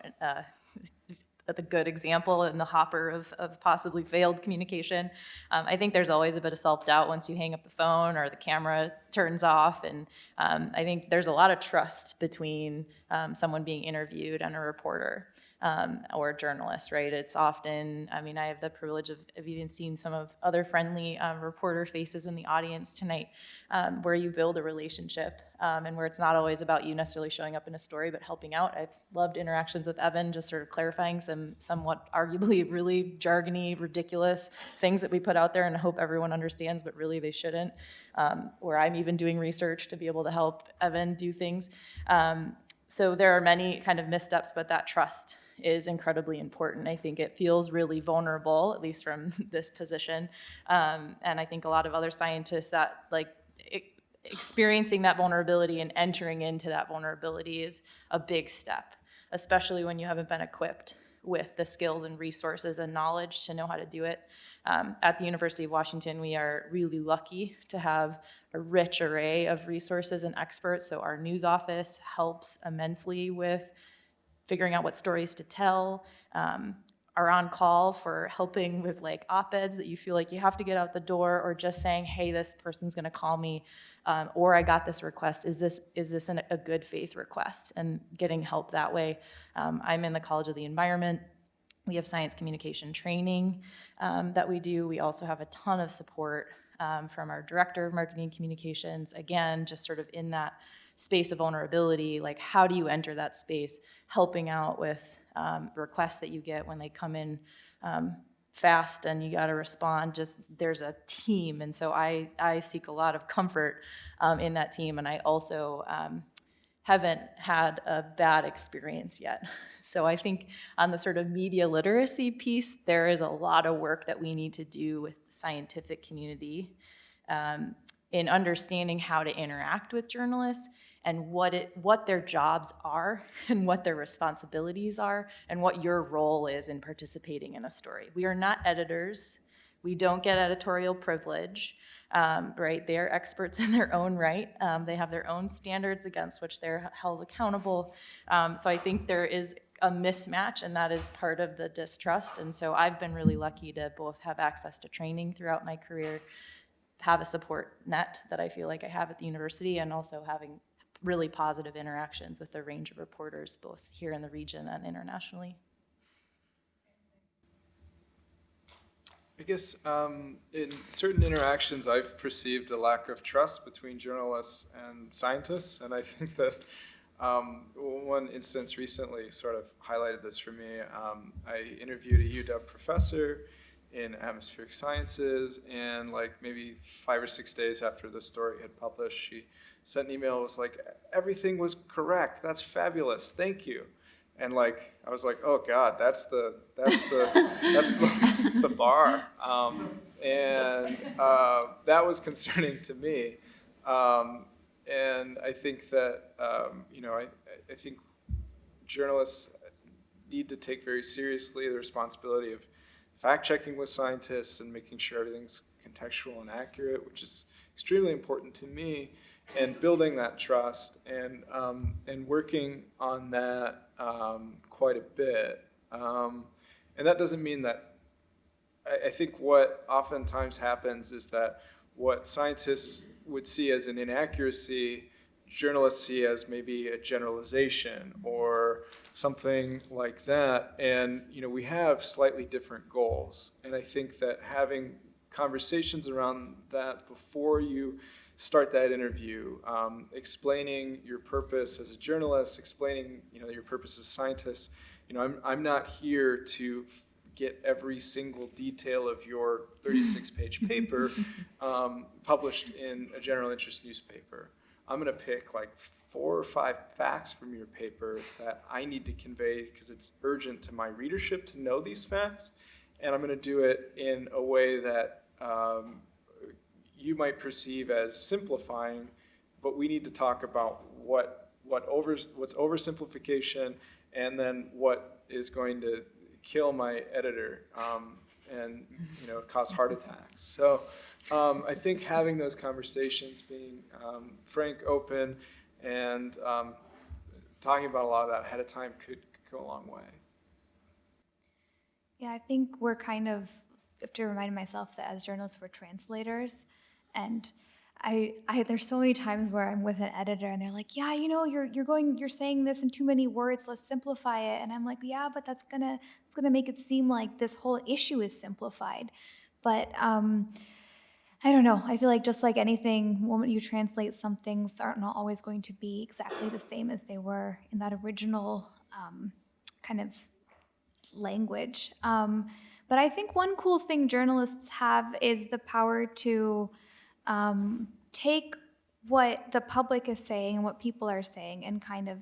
the good example in the hopper of possibly failed communication. I think there's always a bit of self-doubt once you hang up the phone or the camera turns off, and I think there's a lot of trust between someone being interviewed and a reporter. Or a journalist, right? It's often, I have the privilege of even seeing some of other friendly reporter faces in the audience tonight, where you build a relationship, and where it's not always about you necessarily showing up in a story, but helping out. I've loved interactions with Evan, just sort of clarifying some somewhat arguably really jargony, ridiculous things that we put out there and hope everyone understands, but really they shouldn't, where I'm even doing research to be able to help Evan do things. So there are many kind of missteps, but that trust is incredibly important. I think it feels really vulnerable, at least from this position. And I think a lot of other scientists that experiencing that vulnerability and entering into that vulnerability is a big step, especially when you haven't been equipped with the skills and resources and knowledge to know how to do it. At the University of Washington, we are really lucky to have a rich array of resources and experts. So our news office helps immensely with figuring out what stories to tell, are on call for helping with like op-eds that you feel like you have to get out the door, or just saying, hey, this person's gonna call me, or I got this request, is this a good faith request, and getting help that way. I'm in the College of the Environment. We have science communication training that we do. We also have a ton of support from our director of marketing communications, again, just sort of in that space of vulnerability, like how do you enter that space, helping out with requests that you get when they come in fast and you gotta respond, just there's a team. And so I seek a lot of comfort in that team, and I also haven't had a bad experience yet. So I think on the sort of media literacy piece, there is a lot of work that we need to do with the scientific community in understanding how to interact with journalists and what their jobs are and what their responsibilities are and what your role is in participating in a story. We are not editors. We don't get editorial privilege, right? They are experts in their own right. They have their own standards against which they're held accountable. So I think there is a mismatch, and that is part of the distrust. And so I've been really lucky to both have access to training throughout my career, have a support net that I feel like I have at the university, and also having really positive interactions with a range of reporters, both here in the region and internationally. I guess in certain interactions, I've perceived a lack of trust between journalists and scientists, and I think that one instance recently sort of highlighted this for me. I interviewed a UW professor in atmospheric sciences, and like maybe 5 or 6 days after the story had published, she sent an email. It was like, everything was correct. That's fabulous. Thank you. And like, I was like, oh God, that's the bar. And that was concerning to me. And I think that, I think journalists need to take very seriously the responsibility of fact-checking with scientists and making sure everything's contextual and accurate, which is extremely important to me, and building that trust and working on that quite a bit. And that doesn't mean that, I think what oftentimes happens is that what scientists would see as an inaccuracy, journalists see as maybe a generalization or something like that. And we have slightly different goals. And I think that having conversations around that before you start that interview, explaining your purpose as a journalist, explaining your purpose as a scientist. I'm not here to get every single detail of your 36-page paper published in a general interest newspaper. I'm going to pick like 4 or 5 facts from your paper that I need to convey because it's urgent to my readership to know these facts, and I'm going to do it in a way that you might perceive as simplifying, but we need to talk about what's oversimplification, and then what is going to kill my editor and cause heart attacks. So I think having those conversations, being frank, open, and talking about a lot of that ahead of time could go a long way. Yeah, I think we're kind of, I have to remind myself that as journalists, we're translators. And I there's so many times where I'm with an editor and they're like, yeah, you're saying this in too many words, let's simplify it. And I'm like, yeah, but it's gonna make it seem like this whole issue is simplified. But I don't know. I feel like just like anything, when you translate, some things are not always going to be exactly the same as they were in that original kind of language. But I think one cool thing journalists have is the power to take what the public is saying and what people are saying and kind of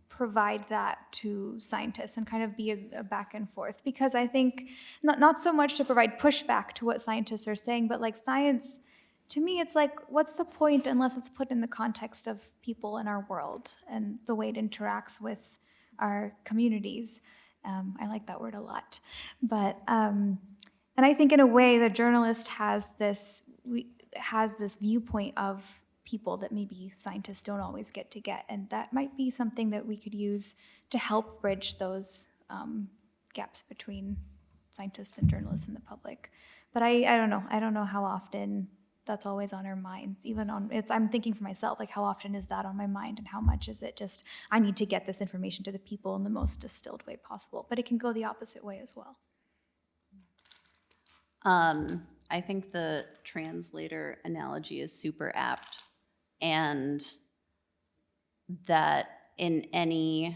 provide that to scientists and kind of be a back and forth. Because I think not so much to provide pushback to what scientists are saying, but like science, to me, it's like, what's the point unless it's put in the context of people in our world and the way it interacts with our communities. I like that word a lot. But, and I think in a way the journalist has this viewpoint of people that maybe scientists don't always get to get. And that might be something that we could use to help bridge those gaps between scientists and journalists and the public. But I don't know. I don't know how often that's always on our minds. I'm thinking for myself, like how often is that on my mind and how much is it just, I need to get this information to the people in the most distilled way possible. But it can go the opposite way as well. I think the translator analogy is super apt, and that in any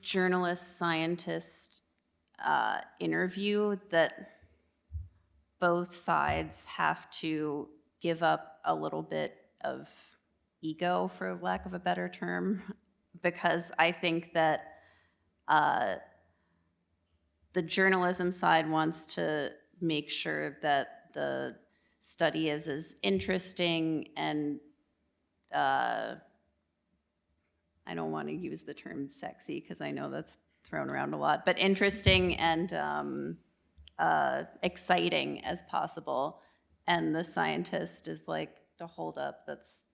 journalist scientist interview, that both sides have to give up a little bit of ego, for lack of a better term, because I think that the journalism side wants to make sure that the study is as interesting and I don't want to use the term sexy because I know that's thrown around a lot, but interesting and exciting as possible. And the scientist is like, to hold up, that's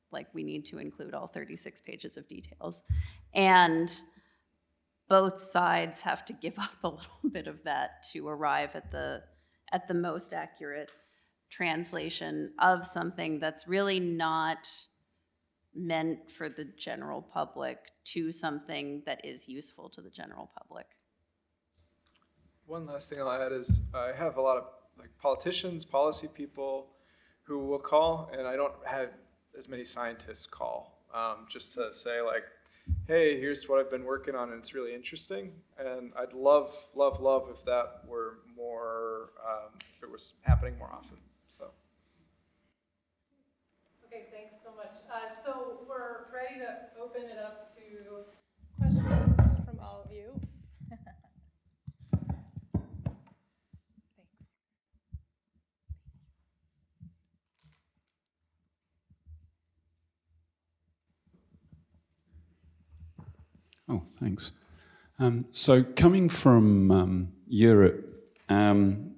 like, we need to include all 36 pages of details. And both sides have to give up a little bit of that to arrive at the most accurate translation of something that's really not meant for the general public to something that is useful to the general public. One last thing I'll add is I have a lot of politicians, policy people who will call, and I don't have as many scientists call, just to say like, hey, here's what I've been working on and it's really interesting. And I'd love if that were more, if it was happening more often, so. Okay, thanks so much. So we're ready to open it up to questions from all of you. Oh, thanks. So coming from Europe, I'm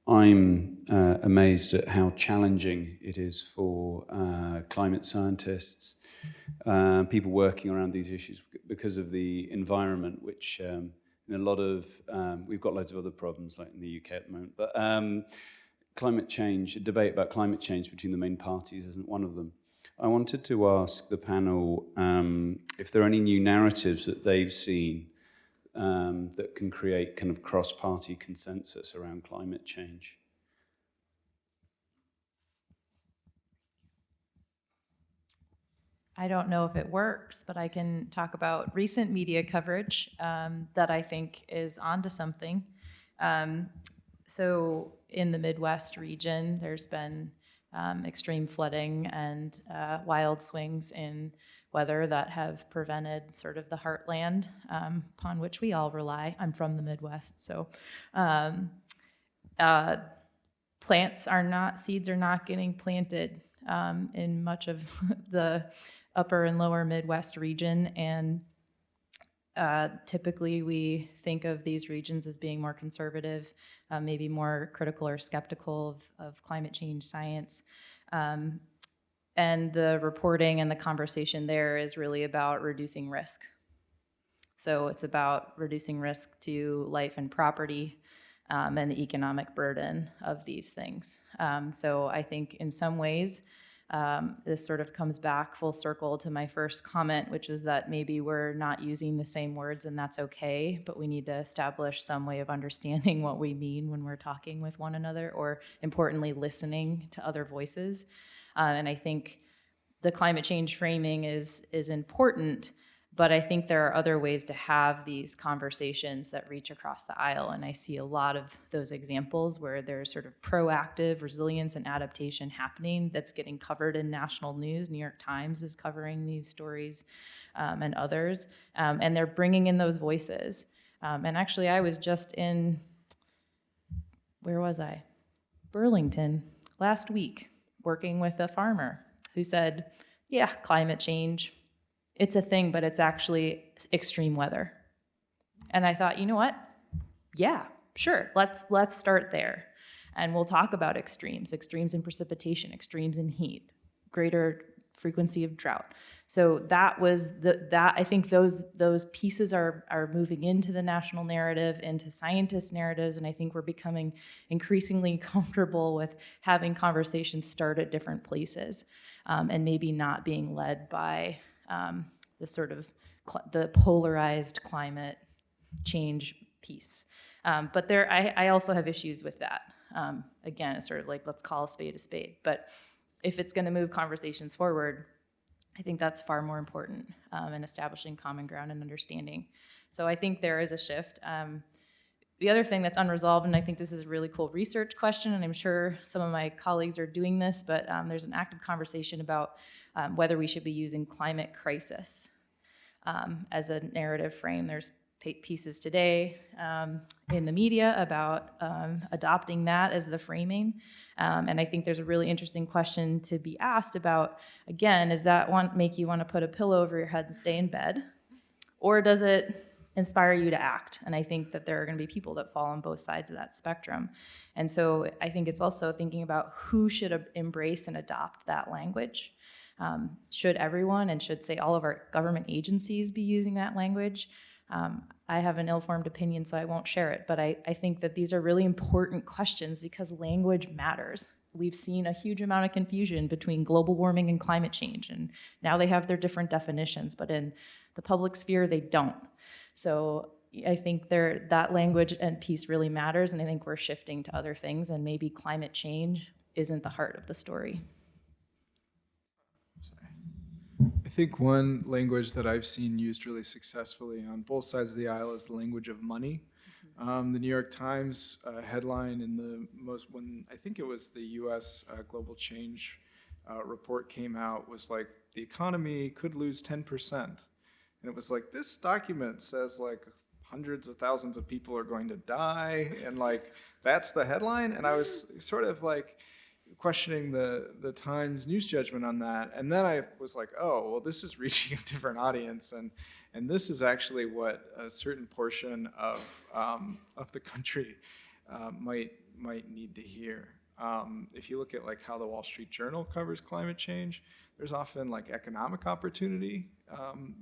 amazed at how challenging it is for climate scientists, people working around these issues because of the environment, which in a lot of, we've got loads of other problems like in the UK at the moment, but climate change, a debate about climate change between the main parties isn't one of them. I wanted to ask the panel if there are any new narratives that they've seen that can create kind of cross-party consensus around climate change. I don't know if it works, but I can talk about recent media coverage that I think is onto something. So in the Midwest region, there's been extreme flooding and wild swings in weather that have prevented sort of the heartland upon which we all rely. I'm from the Midwest, so seeds are not getting planted in much of the upper and lower Midwest region, and typically we think of these regions as being more conservative, maybe more critical or skeptical of climate change science. And the reporting and the conversation there is really about reducing risk. So it's about reducing risk to life and property and the economic burden of these things. So I think in some ways, this sort of comes back full circle to my first comment, which is that maybe we're not using the same words and that's okay, but we need to establish some way of understanding what we mean when we're talking with one another, or importantly, listening to other voices. And I think the climate change framing is important, but I think there are other ways to have these conversations that reach across the aisle. And I see a lot of those examples where there's sort of proactive resilience and adaptation happening that's getting covered in national news. New York Times is covering these stories and others. And they're bringing in those voices. And actually, I was just in, where was I? Burlington last week, working with a farmer who said, yeah, climate change, it's a thing, but it's actually extreme weather. And I thought, you know what? Yeah, sure. Let's start there. And we'll talk about extremes in precipitation, extremes in heat, greater frequency of drought. So that was I think those pieces are moving into the national narrative, into scientist narratives, and I think we're becoming increasingly comfortable with having conversations start at different places, and maybe not being led by the sort of the polarized climate change piece. But I also have issues with that. Again, it's sort of like, let's call a spade a spade. But if it's going to move conversations forward, I think that's far more important in establishing common ground and understanding. So I think there is a shift. The other thing that's unresolved, and I think this is a really cool research question, and I'm sure some of my colleagues are doing this, but there's an active conversation about whether we should be using climate crisis as a narrative frame. There's pieces today in the media about adopting that as the framing. And I think there's a really interesting question to be asked about, again, does that make you want to put a pillow over your head and stay in bed? Or does it inspire you to act? And I think that there are going to be people that fall on both sides of that spectrum. And so I think it's also thinking about who should embrace and adopt that language. Should everyone, and should, say, all of our government agencies be using that language? I have an ill-formed opinion, so I won't share it, but I think that these are really important questions because language matters. We've seen a huge amount of confusion between global warming and climate change, and now they have their different definitions, but in the public sphere, they don't. So I think that language and piece really matters, and I think we're shifting to other things, and maybe climate change isn't the heart of the story. I think one language that I've seen used really successfully on both sides of the aisle is the language of money. The New York Times headline when I think it was the U.S. Global Change report came out was like, the economy could lose 10%. And it was like, this document says like hundreds of thousands of people are going to die, and like, that's the headline? And I was sort of like, questioning the Times news judgment on that, and then I was like, oh, well, this is reaching a different audience, and this is actually what a certain portion of the country might need to hear. If you look at like how the Wall Street Journal covers climate change, there's often like economic opportunity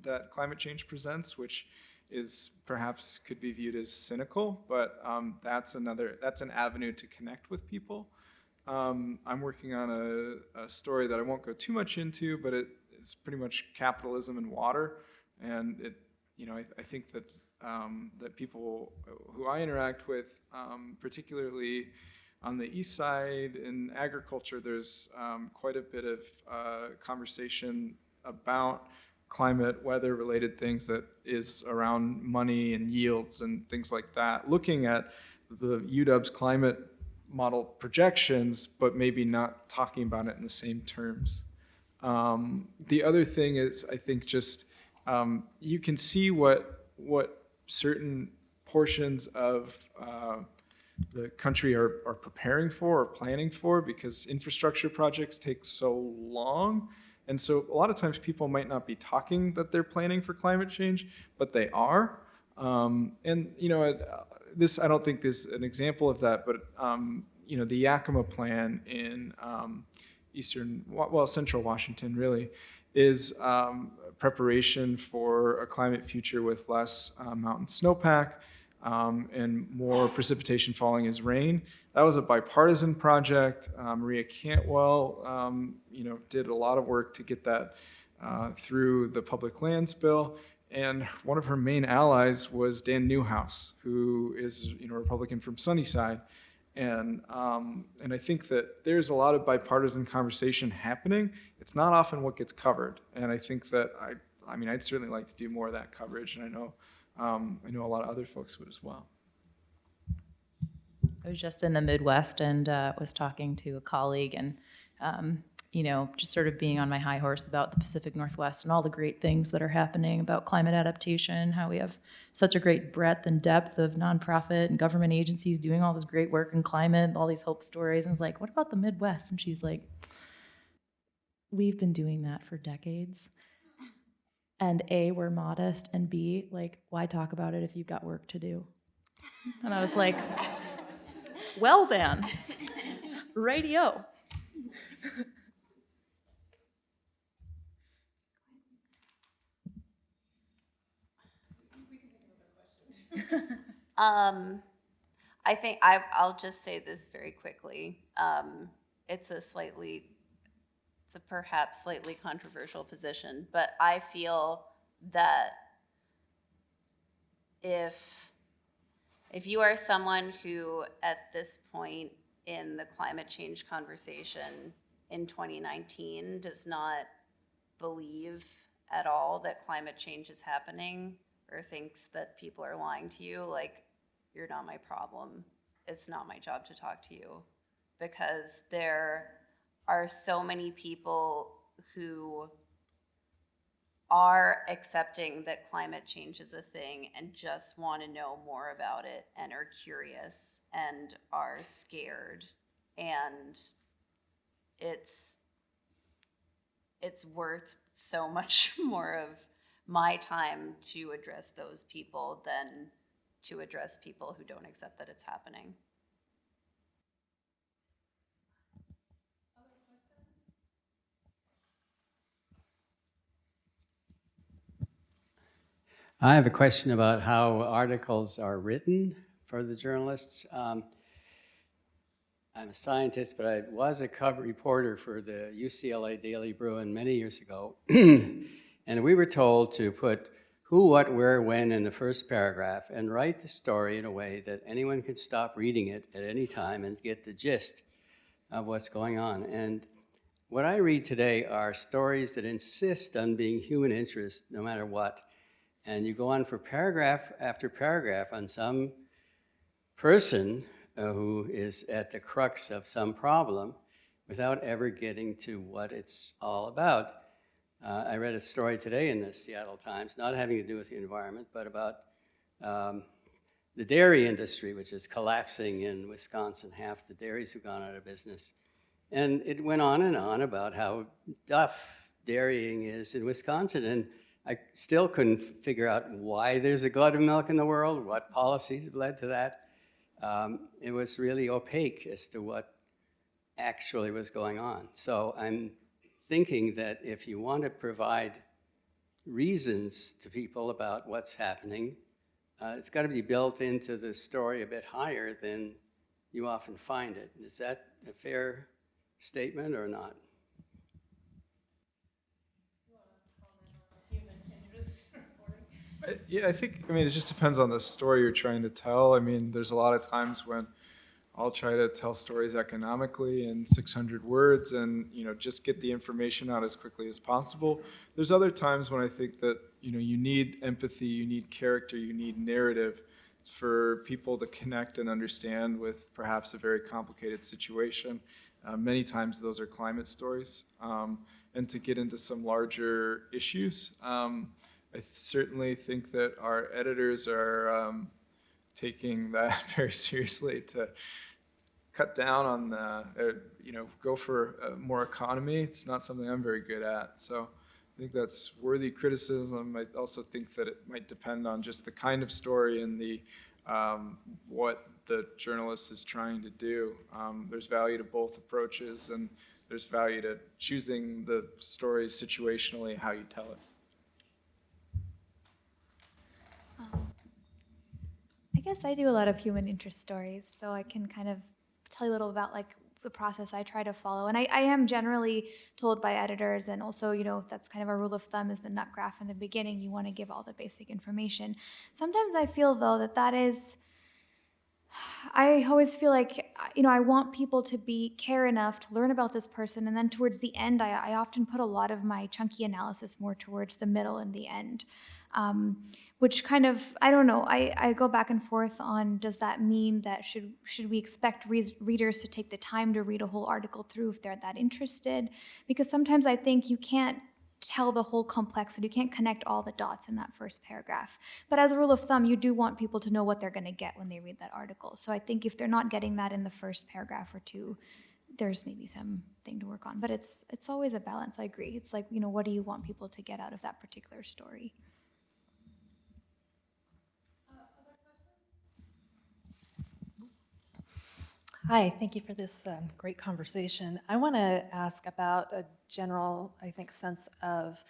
that climate change presents, which is perhaps could be viewed as cynical, but that's an avenue to connect with people. I'm working on a story that I won't go too much into, but it's pretty much capitalism and water, and I think that that people who I interact with, particularly on the east side in agriculture, there's quite a bit of conversation about climate, weather-related things that is around money and yields and things like that, looking at the UW's climate model projections, but maybe not talking about it in the same terms. The other thing is, I think, just you can see what certain portions of the country are preparing for or planning for, because infrastructure projects take so long. And so a lot of times people might not be talking that they're planning for climate change, but they are. And, you know, this, I don't think is an example of that, but, you know, the Yakima plan in central Washington really is preparation for a climate future with less mountain snowpack and more precipitation falling as rain. That was a bipartisan project. Maria Cantwell, you know, did a lot of work to get that through the public lands bill. And one of her main allies was Dan Newhouse, who is, you know, a Republican from Sunnyside. And I think that there's a lot of bipartisan conversation happening. It's not often what gets covered. And I think that I mean, I'd certainly like to do more of that coverage. And I know a lot of other folks would as well. I was just in the Midwest and was talking to a colleague and, you know, just sort of being on my high horse about the Pacific Northwest and all the great things that are happening about climate adaptation, how we have such a great breadth and depth of nonprofit and government agencies doing all this great work in climate, all these hope stories. And I was like, what about the Midwest? And she's like, we've been doing that for decades. And A, we're modest, and B, like, why talk about it if you've got work to do? And I was like, well then, radio. I think I'll just say this very quickly. It's a perhaps slightly controversial position, but I feel that if you are someone who at this point in the climate change conversation in 2019 does not believe at all that climate change is happening or thinks that people are lying to you, like, you're not my problem. It's not my job to talk to you, because there are so many people who are accepting that climate change is a thing and just want to know more about it and are curious and are scared. And it's worth so much more of my time to address those people than to address people who don't accept that it's happening. I have a question about how articles are written for the journalists. I'm a scientist, but I was a cover reporter for the UCLA Daily Bruin many years ago. And we were told to put who, what, where, when in the first paragraph and write the story in a way that anyone could stop reading it at any time and get the gist of what's going on. And what I read today are stories that insist on being human interest no matter what. And you go on for paragraph after paragraph on some person who is at the crux of some problem without ever getting to what it's all about. I read a story today in the Seattle Times, not having to do with the environment, but about the dairy industry, which is collapsing in Wisconsin. Half the dairies have gone out of business. And it went on and on about how tough dairying is in Wisconsin. And I still couldn't figure out why there's a glut of milk in the world, what policies have led to that. It was really opaque as to what actually was going on. So I'm thinking that if you want to provide reasons to people about what's happening, it's got to be built into the story a bit higher than you often find it. Is that a fair statement or not? Yeah, I think, I mean, it just depends on the story you're trying to tell. I mean, there's a lot of times when I'll try to tell stories economically in 600 words and, just get the information out as quickly as possible. There's other times when I think that, you need empathy, you need character, you need narrative for people to connect and understand with perhaps a very complicated situation. Many times those are climate stories. And to get into some larger issues. I certainly think that our editors are taking that very seriously to cut down on go for more economy. It's not something I'm very good at. So I think that's worthy criticism. I also think that it might depend on just the kind of story and the what the journalist is trying to do. There's value to both approaches, and there's value to choosing the story situationally, how you tell it. I guess I do a lot of human interest stories, so I can kind of tell you a little about like the process I try to follow. And I am generally told by editors, and also, that's kind of a rule of thumb, is the nut graph in the beginning. You want to give all the basic information. Sometimes I feel, though, that is, I always feel like, I want people to care enough to learn about this person, and then towards the end, I often put a lot of my chunky analysis more towards the middle and the end. Which kind of, I don't know, I go back and forth on, does that mean that should we expect readers to take the time to read a whole article through if they're that interested? Because sometimes I think you can't tell the whole complexity, you can't connect all the dots in that first paragraph. But as a rule of thumb, you do want people to know what they're going to get when they read that article. So I think if they're not getting that in the first paragraph or two, there's maybe something to work on. But it's always a balance, I agree. It's like, what do you want people to get out of that particular story? Hi, thank you for this great conversation. I want to ask about a general, I think, sense of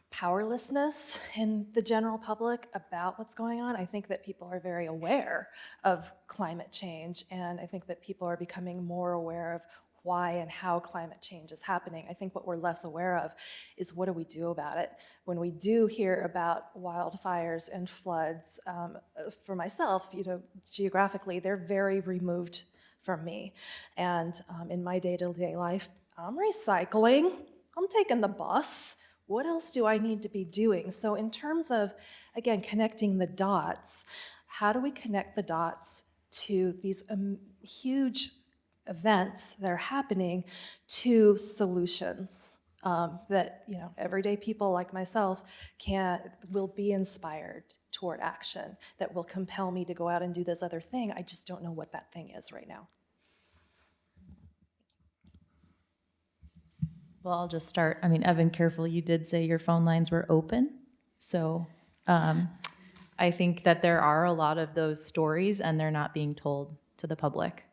powerlessness in the general public about what's going on. I think that people are very aware of climate change, and I think that people are becoming more aware of why and how climate change is happening. I think what we're less aware of is, what do we do about it? When we do hear about wildfires and floods, for myself, geographically, they're very removed from me. And in my day-to-day life, I'm recycling, I'm taking the bus. What else do I need to be doing? So in terms of, again, connecting the dots, how do we connect the dots to these huge events that are happening to solutions that everyday people like myself will be inspired toward action, that will compel me to go out and do this other thing. I just don't know what that thing is right now. Well, I'll just start. I mean, Evan, careful, you did say your phone lines were open. So I think that there are a lot of those stories, and they're not being told to the public.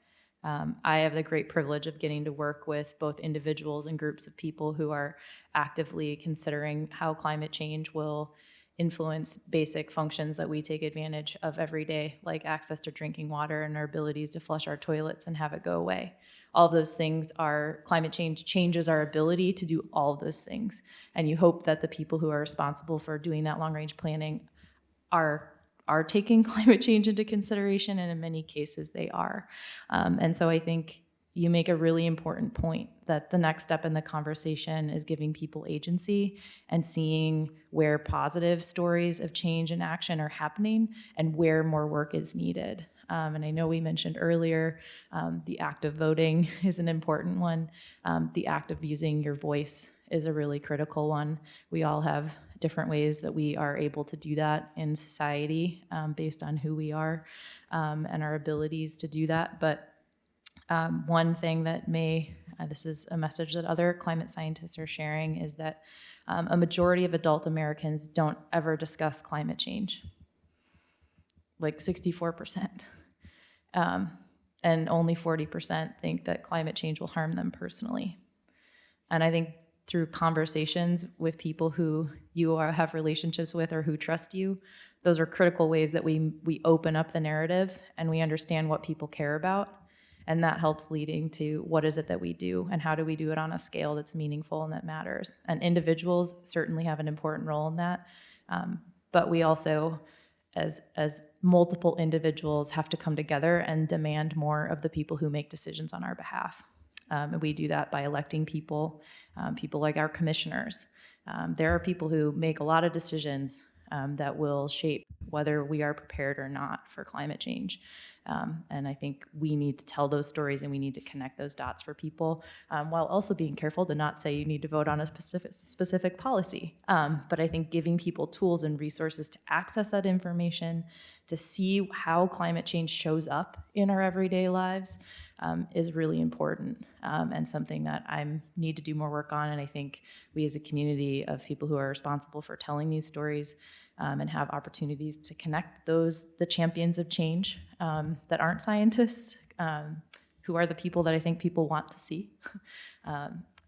I have the great privilege of getting to work with both individuals and groups of people who are actively considering how climate change will influence basic functions that we take advantage of every day, like access to drinking water and our abilities to flush our toilets and have it go away. All of those things climate change changes our ability to do all of those things. And you hope that the people who are responsible for doing that long-range planning are taking climate change into consideration, and in many cases they are. And so I think you make a really important point that the next step in the conversation is giving people agency and seeing where positive stories of change and action are happening and where more work is needed. And I know we mentioned earlier, the act of voting is an important one. The act of using your voice is a really critical one. We all have different ways that we are able to do that in society based on who we are and our abilities to do that. But one thing that this is a message that other climate scientists are sharing, is that a majority of adult Americans don't ever discuss climate change, like 64%. And only 40% think that climate change will harm them personally. And I think through conversations with people who you have relationships with or who trust you, those are critical ways that we open up the narrative and we understand what people care about. And that helps leading to what is it that we do and how do we do it on a scale that's meaningful and that matters. And individuals certainly have an important role in that. but we also, as multiple individuals, have to come together and demand more of the people who make decisions on our behalf. And we do that by electing people, people like our commissioners. There are people who make a lot of decisions that will shape whether we are prepared or not for climate change. And I think we need to tell those stories and we need to connect those dots for people, while also being careful to not say you need to vote on a specific policy. But I think giving people tools and resources to access that information, to see how climate change shows up in our everyday lives, is really important, and something that I need to do more work on. And I think we as a community of people who are responsible for telling these stories and have opportunities to connect the champions of change that aren't scientists, who are the people that I think people want to see.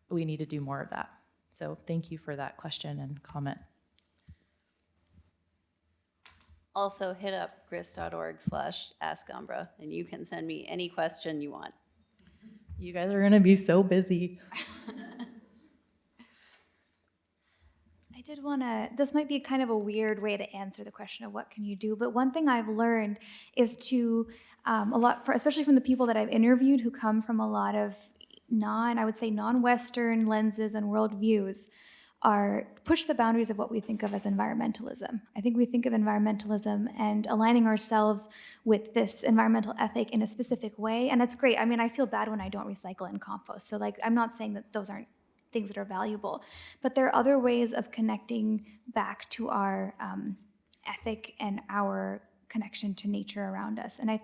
We need to do more of that. So thank you for that question and comment. Also hit up grist.org/askumbra, and you can send me any question you want. You guys are gonna be so busy. I did want to, this might be kind of a weird way to answer the question of what can you do, but one thing I've learned is to, especially from the people that I've interviewed who come from a lot of non-Western lenses and worldviews, are push the boundaries of what we think of as environmentalism. I think we think of environmentalism and aligning ourselves with this environmental ethic in a specific way, and that's great. I mean, I feel bad when I don't recycle and compost, so like, I'm not saying that those aren't things that are valuable, but there are other ways of connecting back to our ethic and our connection to nature around us. And I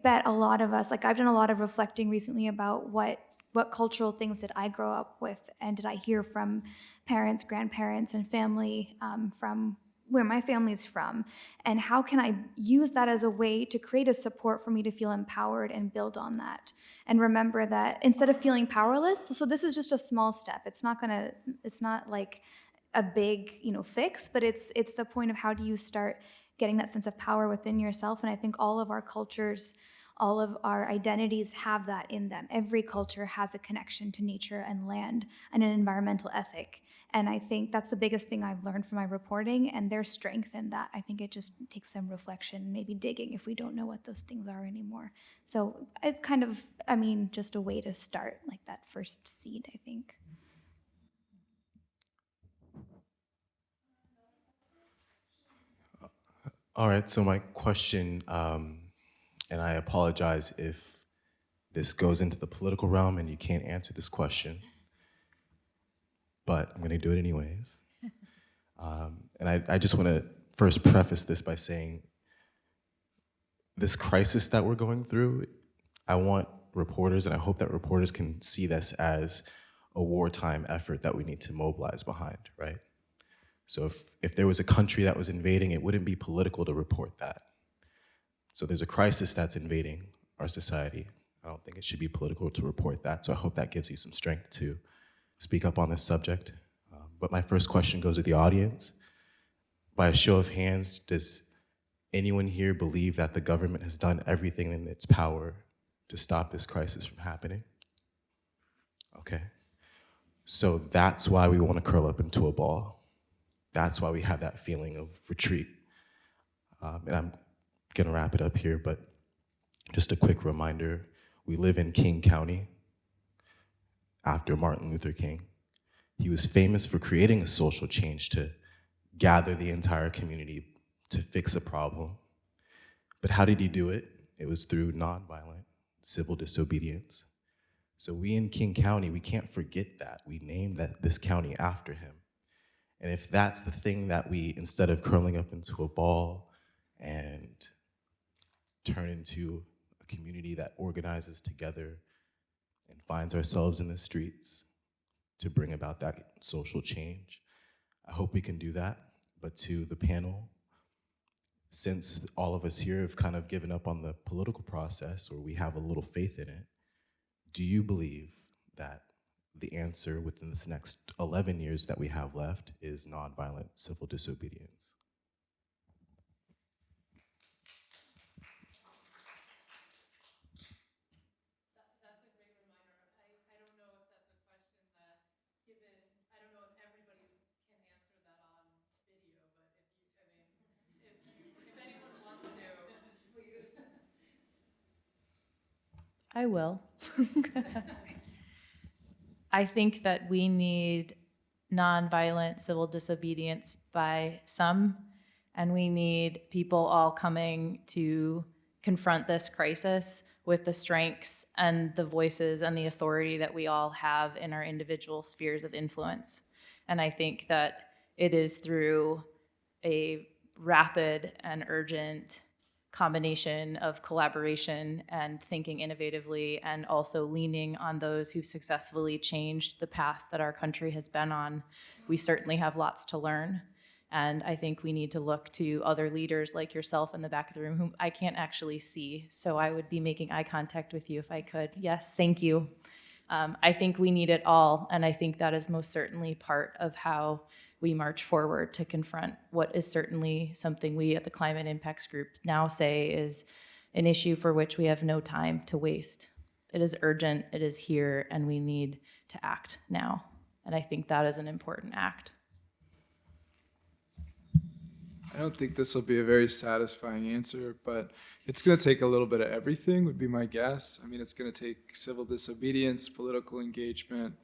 bet a lot of us, like I've done a lot of reflecting recently about what cultural things did I grow up with, and did I hear from parents, grandparents, and family from where my family's from, and how can I use that as a way to create a support for me to feel empowered and build on that, and remember that instead of feeling powerless, so this is just a small step. It's not like a big, fix, but it's the point of how do you start getting that sense of power within yourself. And I think all of our cultures, all of our identities have that in them. Every culture has a connection to nature and land and an environmental ethic. And I think that's the biggest thing I've learned from my reporting, and there's strength in that. I think it just takes some reflection, maybe digging if we don't know what those things are anymore. So it's kind of, just a way to start, like that first seed, I think. All right, so my question, and I apologize if this goes into the political realm and you can't answer this question, but I'm gonna do it anyways. And I just wanna first preface this by saying, this crisis that we're going through, I want reporters, and I hope that reporters can see this as a wartime effort that we need to mobilize behind, right? So if there was a country that was invading, it wouldn't be political to report that. So there's a crisis that's invading our society. I don't think it should be political to report that. So I hope that gives you some strength to speak up on this subject. But my first question goes to the audience. By a show of hands, does anyone here believe that the government has done everything in its power to stop this crisis from happening? Okay. So that's why we want to curl up into a ball. That's why we have that feeling of retreat. And I'm gonna wrap it up here, but just a quick reminder, we live in King County after Martin Luther King. He was famous for creating a social change to gather the entire community to fix a problem. But how did he do it? It was through nonviolent civil disobedience. So we in King County, we can't forget that. We named this county after him. And if that's the thing that we, instead of curling up into a ball and turn into a community that organizes together and finds ourselves in the streets to bring about that social change, I hope we can do that. But to the panel, since all of us here have kind of given up on the political process, or we have a little faith in it, do you believe that the answer within this next 11 years that we have left is nonviolent civil disobedience? That's a great reminder. I don't know if that's a question that, I don't know if everybody can answer that on video, but if I will. I think that we need nonviolent civil disobedience by some, and we need people all coming to confront this crisis with the strengths and the voices and the authority that we all have in our individual spheres of influence. And I think that it is through a rapid and urgent combination of collaboration and thinking innovatively, and also leaning on those who successfully changed the path that our country has been on. We certainly have lots to learn. And I think we need to look to other leaders like yourself in the back of the room, whom I can't actually see. So I would be making eye contact with you if I could. Yes, thank you. I think we need it all. And I think that is most certainly part of how we march forward to confront what is certainly something we at the Climate Impacts Group now say is an issue for which we have no time to waste. It is urgent, it is here, and we need to act now. And I think that is an important act. I don't think this will be a very satisfying answer, but it's going to take a little bit of everything, would be my guess. I mean, it's going to take civil disobedience, political engagement,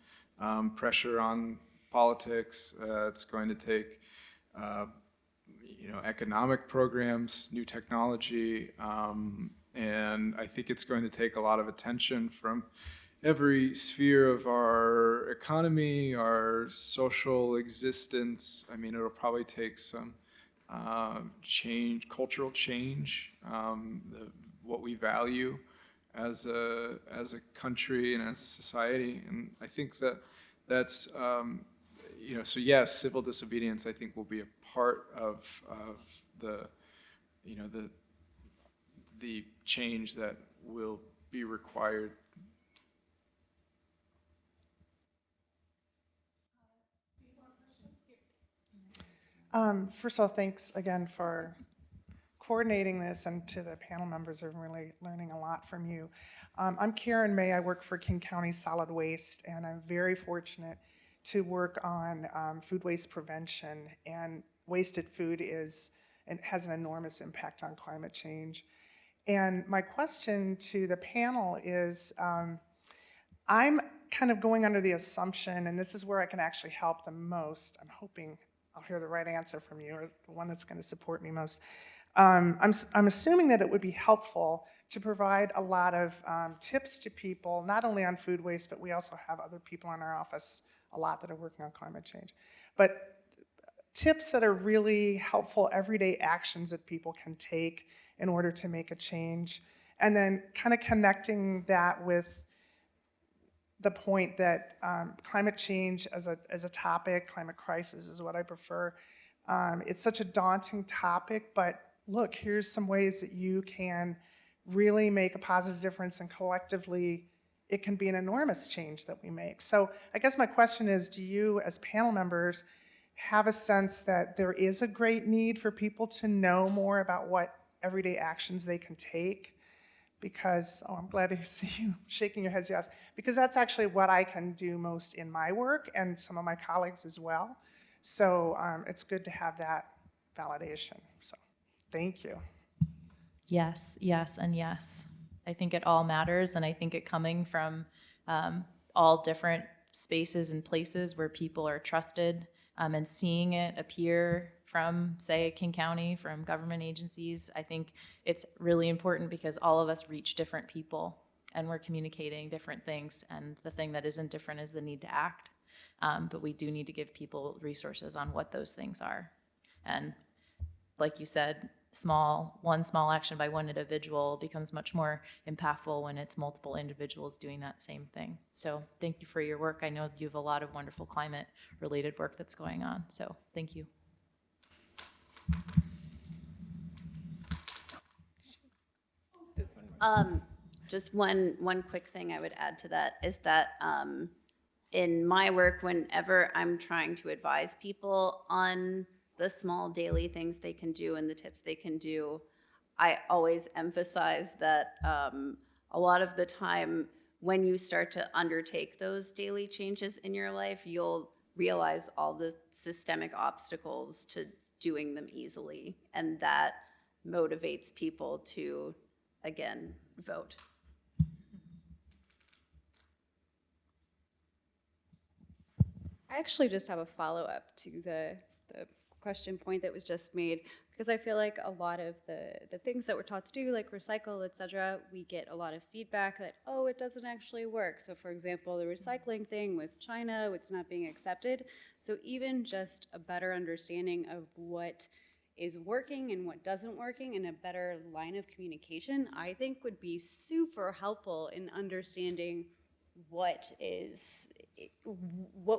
pressure on politics. It's going to take, economic programs, new technology, and I think it's going to take a lot of attention from every sphere of our economy, our social existence. I mean, it'll probably take some change, cultural change, what we value as a country and as a society, and I think that's so yes, civil disobedience I think will be a part of the change that will be required. First of all, thanks again for coordinating this, and to the panel members, I'm really learning a lot from you. I'm Karen May. I work for King County Solid Waste, and I'm very fortunate to work on food waste prevention. And wasted food has an enormous impact on climate change. And my question to the panel is, I'm kind of going under the assumption, and this is where I can actually help the most. I'm hoping I'll hear the right answer from you, or the one that's going to support me most. I'm assuming that it would be helpful to provide a lot of tips to people, not only on food waste, but we also have other people in our office a lot that are working on climate change. But tips that are really helpful, everyday actions that people can take in order to make a change. And then kind of connecting that with the point that climate change as a topic, climate crisis is what I prefer. It's such a daunting topic, but look, here's some ways that you can really make a positive difference, and collectively it can be an enormous change that we make. So I guess my question is, do you as panel members have a sense that there is a great need for people to know more about what everyday actions they can take? Because, I'm glad to see you shaking your heads yes, because that's actually what I can do most in my work, and some of my colleagues as well. So it's good to have that validation. So thank you. Yes, yes, and yes. I think it all matters, and I think it coming from all different spaces and places where people are trusted, and seeing it appear from, say, King County, from government agencies, I think it's really important because all of us reach different people and we're communicating different things, and the thing that isn't different is the need to act. But we do need to give people resources on what those things are. And like you said, one small action by one individual becomes much more impactful when it's multiple individuals doing that same thing. So thank you for your work. I know you have a lot of wonderful climate-related work that's going on, so thank you. Just one quick thing I would add to that is that in my work, whenever I'm trying to advise people on the small daily things they can do and the tips they can do, I always emphasize that a lot of the time when you start to undertake those daily changes in your life, you'll realize all the systemic obstacles to doing them easily, and that motivates people to, again, vote. I actually just have a follow-up to the question point that was just made, because I feel like a lot of the things that we're taught to do, like recycle, et cetera, we get a lot of feedback that, oh, it doesn't actually work. So for example, the recycling thing with China, it's not being accepted. So even just a better understanding of what is working and what doesn't working and a better line of communication, I think would be super helpful in understanding what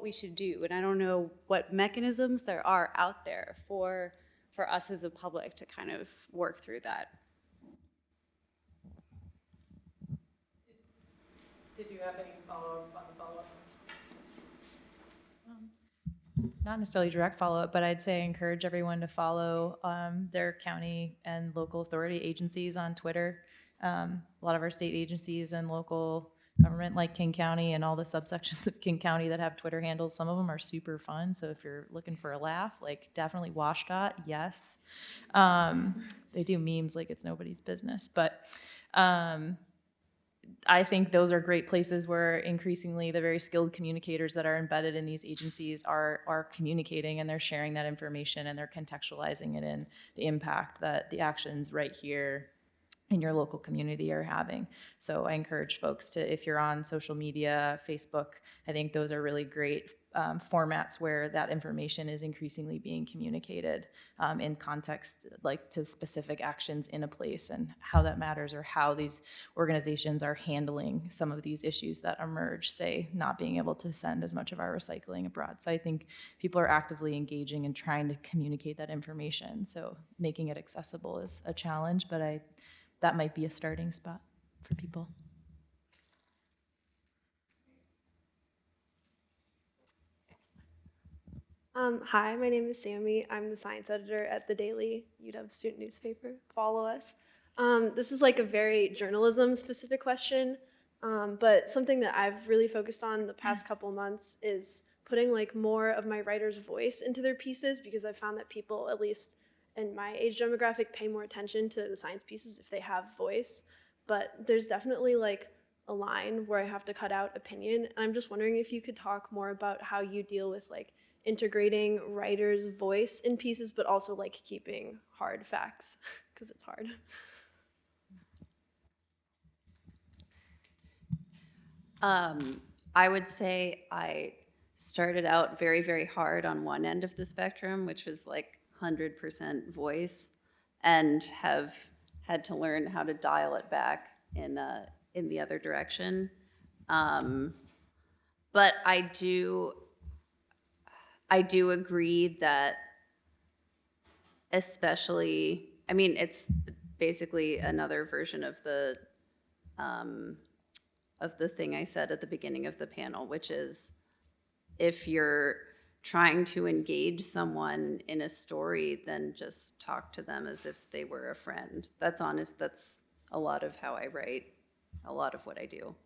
we should do. And I don't know what mechanisms there are out there for us as a public to kind of work through that. Did you have any follow-up on the follow-up? Not necessarily direct follow-up, but I'd say encourage everyone to follow their county and local authority agencies on Twitter. A lot of our state agencies and local government, like King County and all the subsections of King County that have Twitter handles, some of them are super fun. So if you're looking for a laugh, like definitely WashDOT, yes. They do memes like it's nobody's business, but I think those are great places where increasingly the very skilled communicators that are embedded in these agencies are communicating, and they're sharing that information, and they're contextualizing it in the impact that the actions right here in your local community are having. So I encourage folks to, if you're on social media, Facebook, I think those are really great formats where that information is increasingly being communicated in context, like to specific actions in a place and how that matters, or how these organizations are handling some of these issues that emerge, say not being able to send as much of our recycling abroad. So I think people are actively engaging and trying to communicate that information. So making it accessible is a challenge, but that might be a starting spot for people. Hi, my name is Sammy. I'm the science editor at the daily UW student newspaper. Follow us. This is like a very journalism-specific question, but something that I've really focused on the past couple months is putting like more of my writer's voice into their pieces, because I've found that people, at least in my age demographic, pay more attention to the science pieces if they have voice. But there's definitely like a line where I have to cut out opinion. And I'm just wondering if you could talk more about how you deal with like integrating writer's voice in pieces, but also like keeping hard facts, because it's hard. I would say I started out very, very hard on one end of the spectrum, which was like 100% voice, and have had to learn how to dial it back in the other direction. But I do agree that, especially, I mean, it's basically another version of the thing I said at the beginning of the panel, which is if you're trying to engage someone in a story, then just talk to them as if they were a friend. That's honest. That's a lot of how I write, a lot of what I do.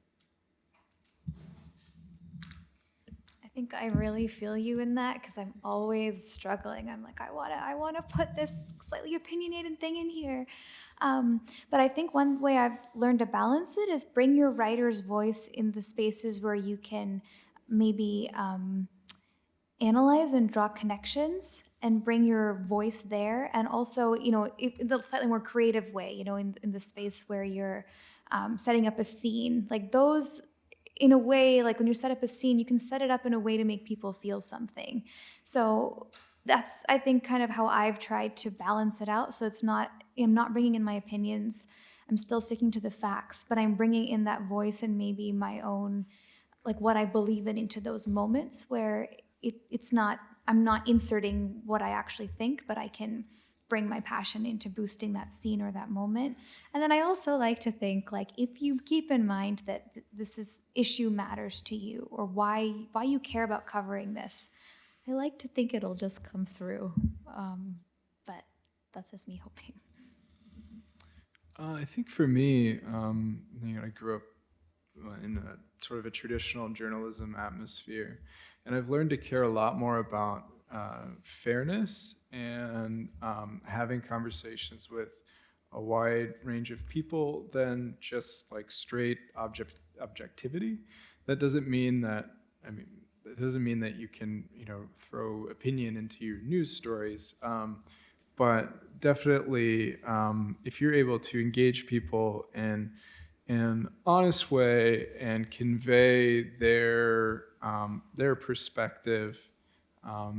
I think I really feel you in that, because I'm always struggling. I'm like, I wanna put this slightly opinionated thing in here. But I think one way I've learned to balance it is bring your writer's voice in the spaces where you can maybe analyze and draw connections and bring your voice there. And also, in the slightly more creative way, in the space where you're setting up a scene. Like those, in a way, like when you set up a scene, you can set it up in a way to make people feel something. So that's, I think, kind of how I've tried to balance it out. So I'm not bringing in my opinions. I'm still sticking to the facts, but I'm bringing in that voice and maybe my own, like what I believe in, into those moments where I'm not inserting what I actually think, but I can bring my passion into boosting that scene or that moment. And then I also like to think, like, if you keep in mind that this issue matters to you, or why you care about covering this, I like to think it'll just come through. But that's just me hoping. I think for me, I grew up in a sort of a traditional journalism atmosphere, and I've learned to care a lot more about fairness and having conversations with a wide range of people than just like straight objectivity. That doesn't mean that, it doesn't mean that you can, throw opinion into your news stories. But definitely, if you're able to engage people in an honest way and convey their perspective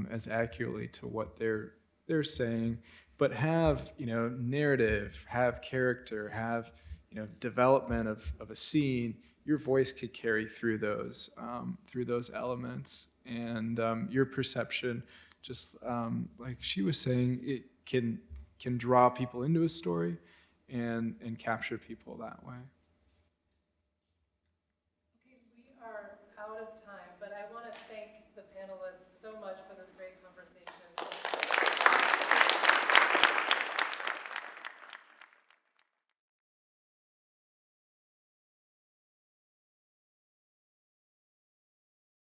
as accurately to what they're saying, but have narrative, have character, have development of a scene, your voice could carry through those elements, and your perception, just like she was saying, it can draw people into a story and capture people that way.